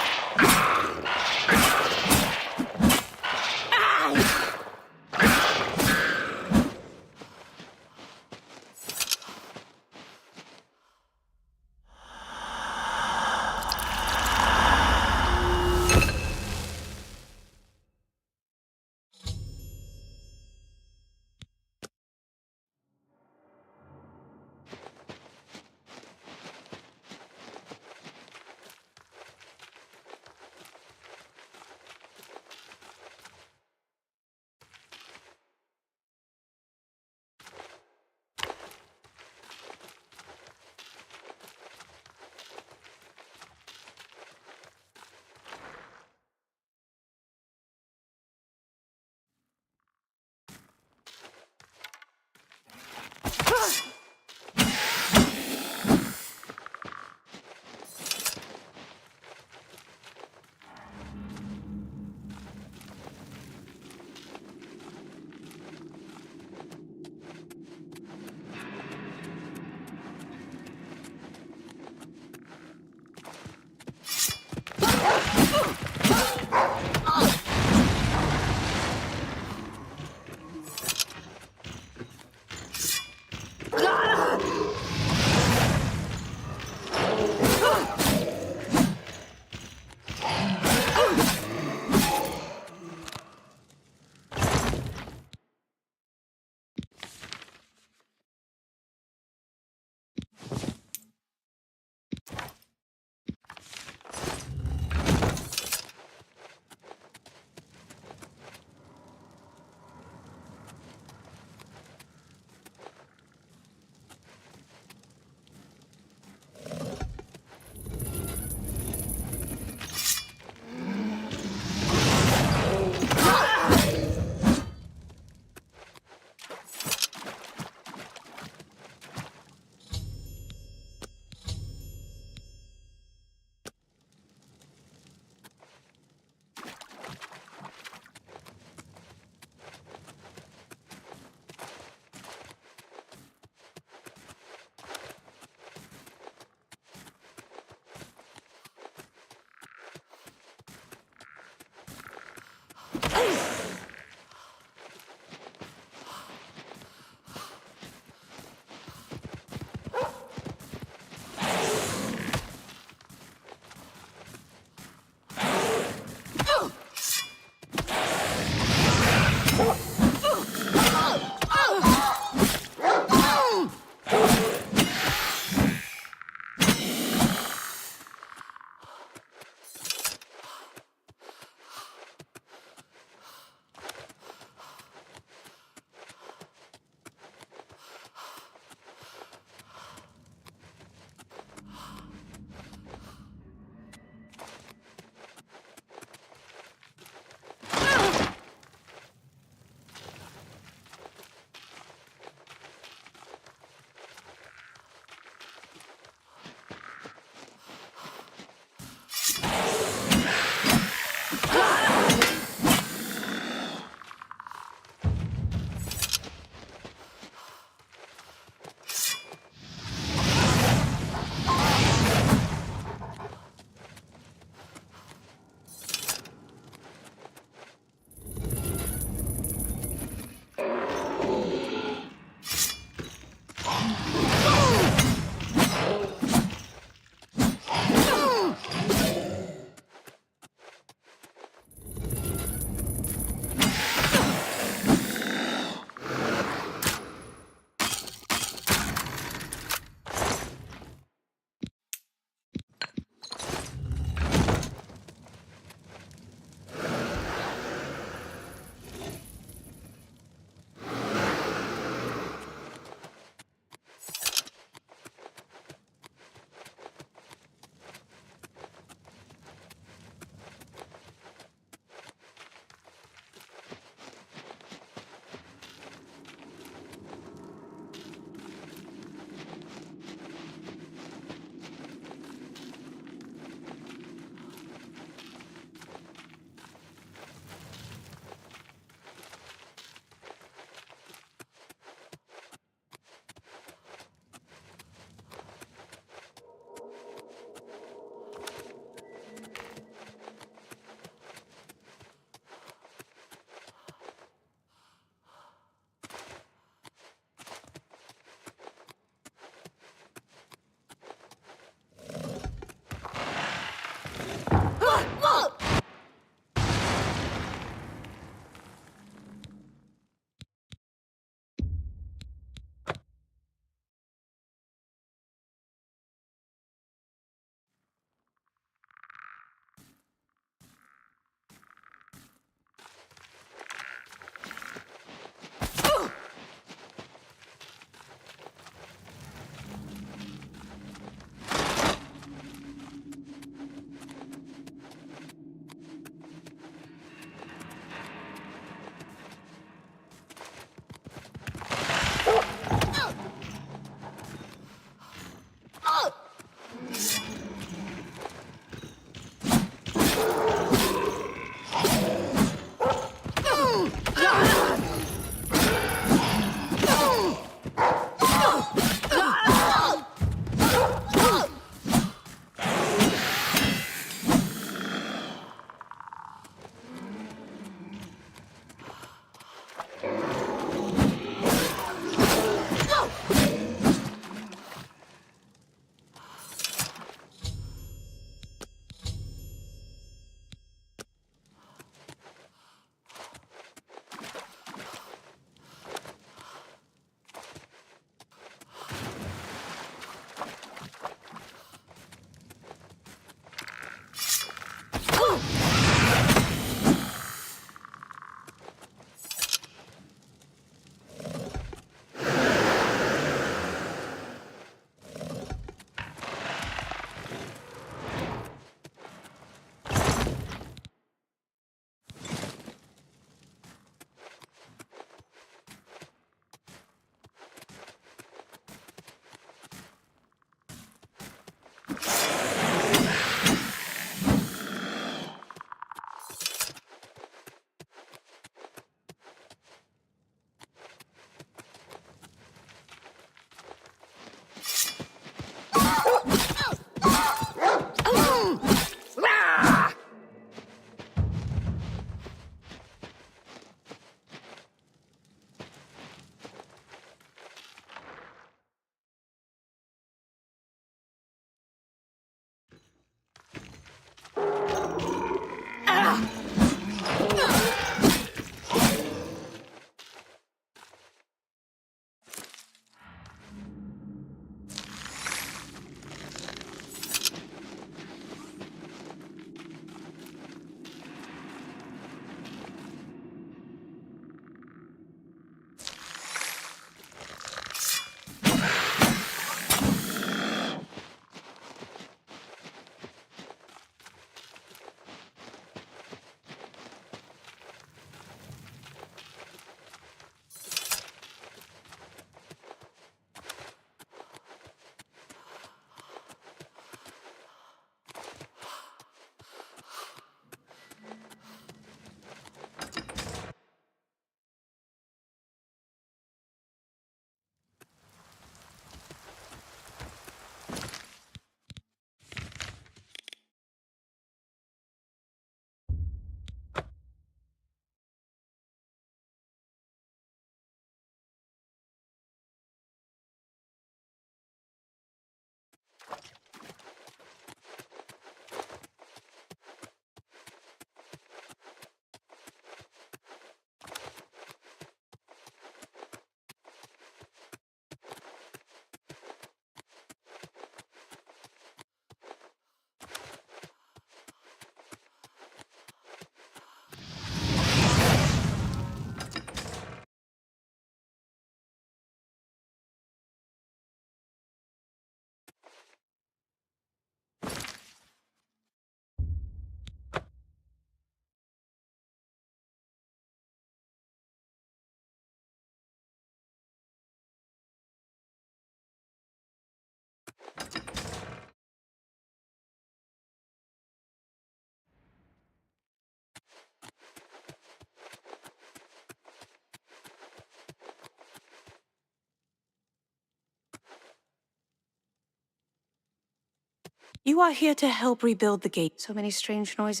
You are here to help rebuild the gate. So many strange noises.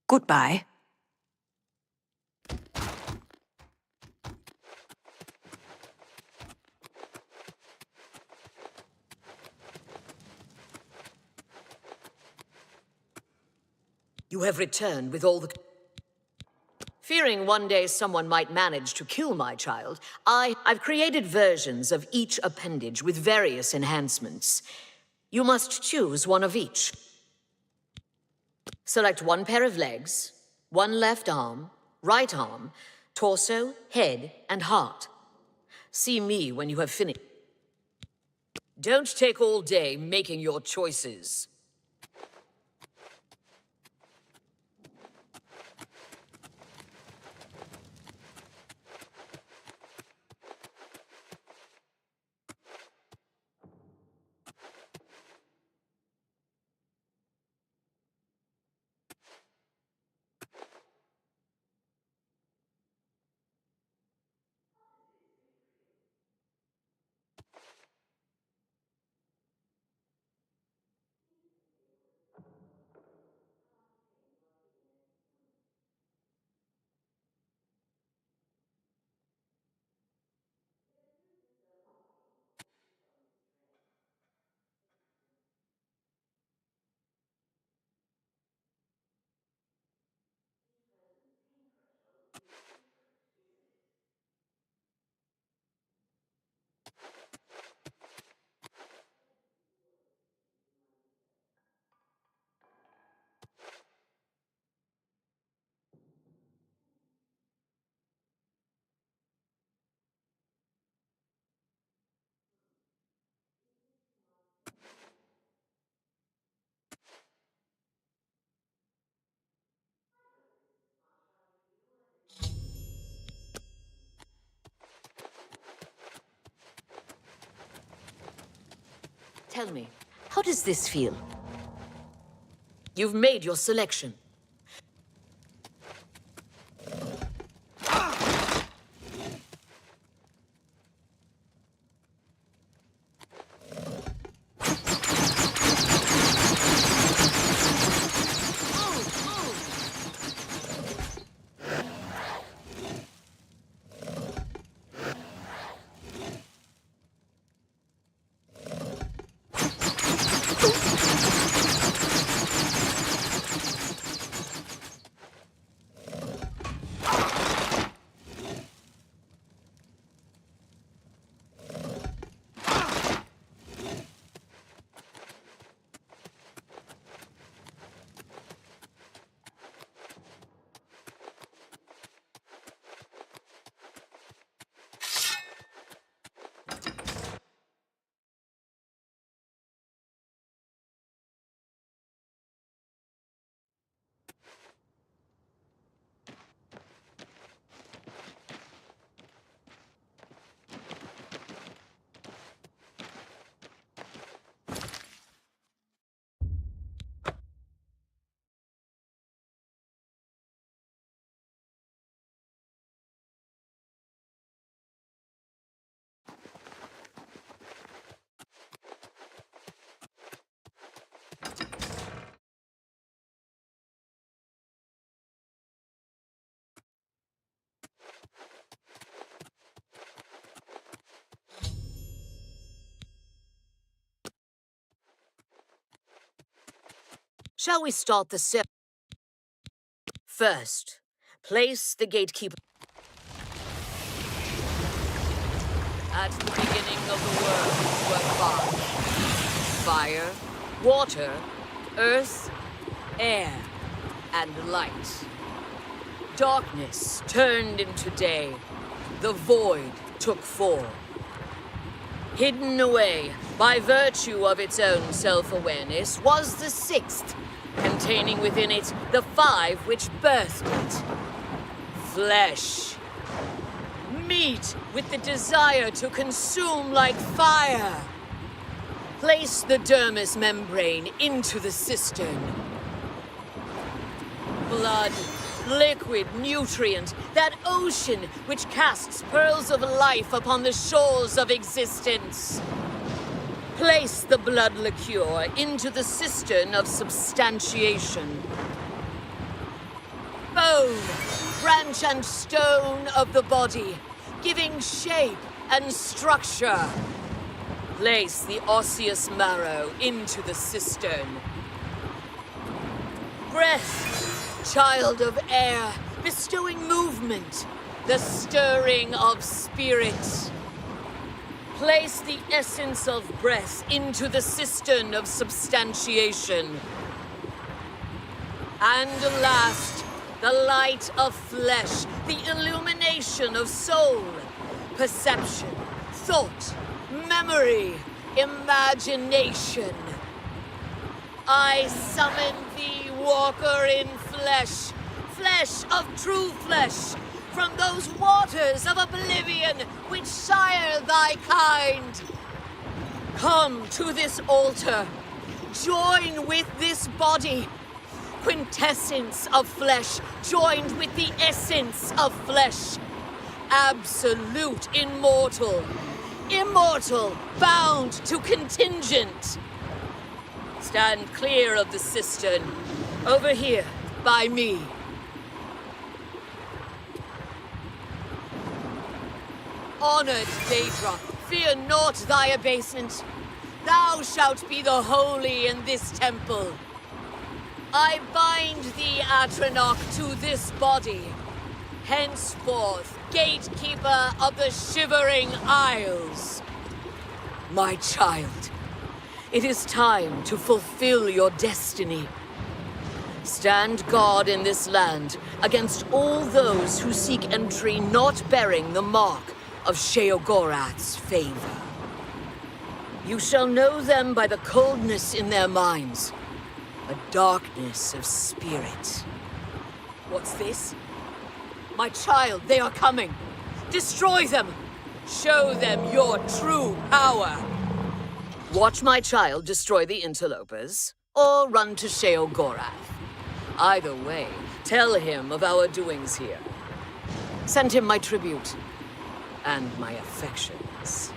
Goodbye. You have returned with all the... Fearing one day someone might manage to kill my child, I've created versions of each appendage with various enhancements. You must choose one of each. Select one pair of legs, one left arm, right arm, torso, head, and heart. See me when you have finished. Don't take all day making your choices. Tell me, how does this feel? You've made your selection. Shall we start the ceremony? First, place the gatekeeper at the beginning of the world were fire, water, earth, air, and light. Darkness turned into day. The void took form. Hidden away by virtue of its own self-awareness was the sixth, containing within it the five which birthed it. Flesh. Meat with the desire to consume like fire. Place the dermis membrane into the cistern. Blood, liquid nutrient, that ocean which casts pearls of life upon the shores of existence. Place the blood liqueur into the cistern of substantiation. Bone, branch and stone of the body, giving shape and structure. Place the osseous marrow into the cistern. Breath, child of air, bestowing movement, the stirring of spirit. Place the essence of breath into the cistern of substantiation. And last, the light of flesh, the illumination of soul, perception, thought, memory, imagination. I summon thee, walker in flesh, flesh of true flesh, from those waters of oblivion which sire thy kind. Come to this altar, join with this body, quintessence of flesh joined with the essence of flesh, absolute immortal, immortal bound to contingent. Stand clear of the cistern, over here by me. Honored Daedra, fear not thy abasement. Thou shalt be the holy in this temple. I bind thee, Atronach, to this body. Henceforth, gatekeeper of the Shivering Isles. My child, it is time to fulfill your destiny. Stand guard in this land against all those who seek entry not bearing the mark of Sheogorath's favor. You shall know them by the coldness in their minds, a darkness of spirit. What's this? My child, they are coming. Destroy them! Show them your true power! Watch my child destroy the interlopers, or run to Sheogorath. Either way, tell him of our doings here. Send him my tribute, and my affections.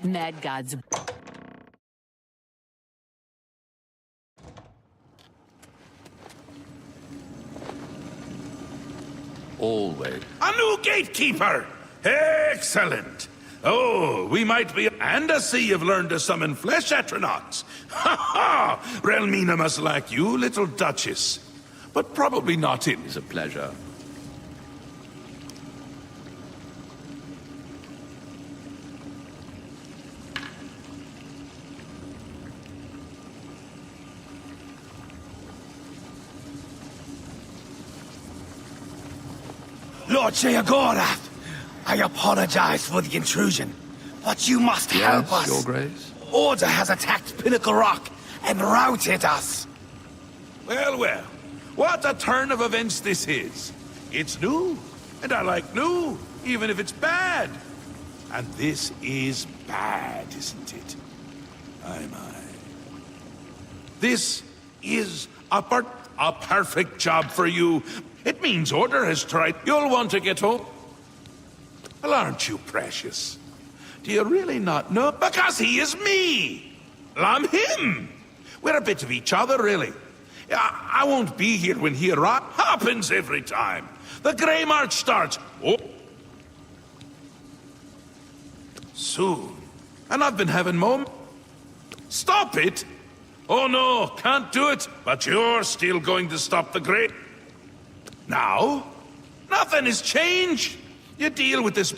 Mad gods. Always. A new gatekeeper! Excellent! Oh, we might be... And I see you've learned to summon flesh atronauts. Ha ha! Relmina must like you, little Duchess. But probably not in... It's a pleasure. Lord Sheogorath, I apologize for the intrusion, but you must help us. Your Grace? Order has attacked Pinnacle Rock and routed us. Well, well. What a turn of events this is. It's new, and I like new, even if it's bad. And this is bad, isn't it? Aye, my. This is a perfect job for you. It means Order has tried. You'll want to get home. Well, aren't you precious? Do you really not know? Because he is me! Well, I'm him! We're a bit of each other, really. I won't be here when he arrives. Happens every time. The Grey March starts. Oh. Soon. And I've been having moments. Stop it! Oh no, can't do it. But you're still going to stop the Grey... Now? Nothing has changed. You deal with this...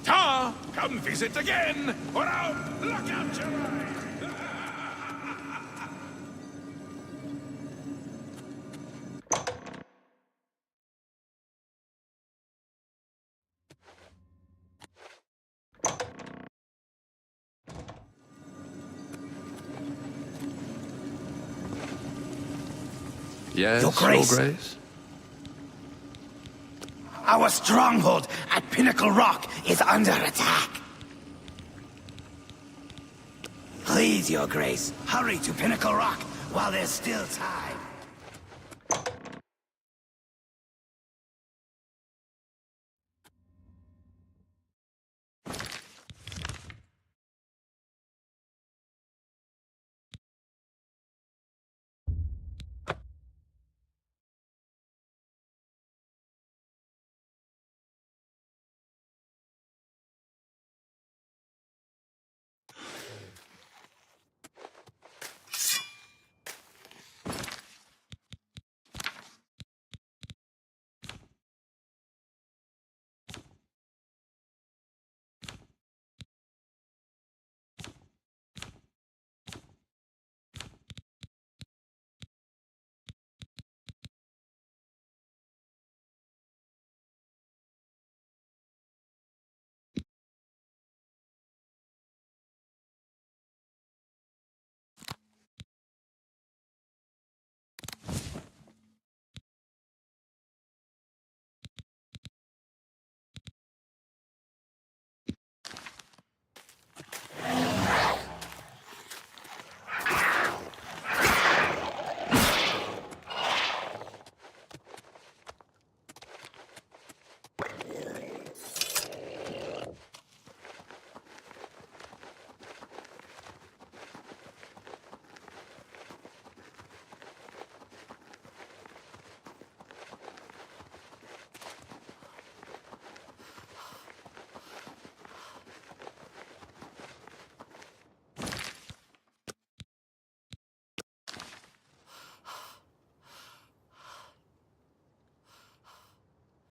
Ta! Come visit again! Or out! Look out your eyes! Yes, Your Grace. Your Grace? Our stronghold at Pinnacle Rock is under attack. Please, Your Grace, hurry to Pinnacle Rock while there's still time.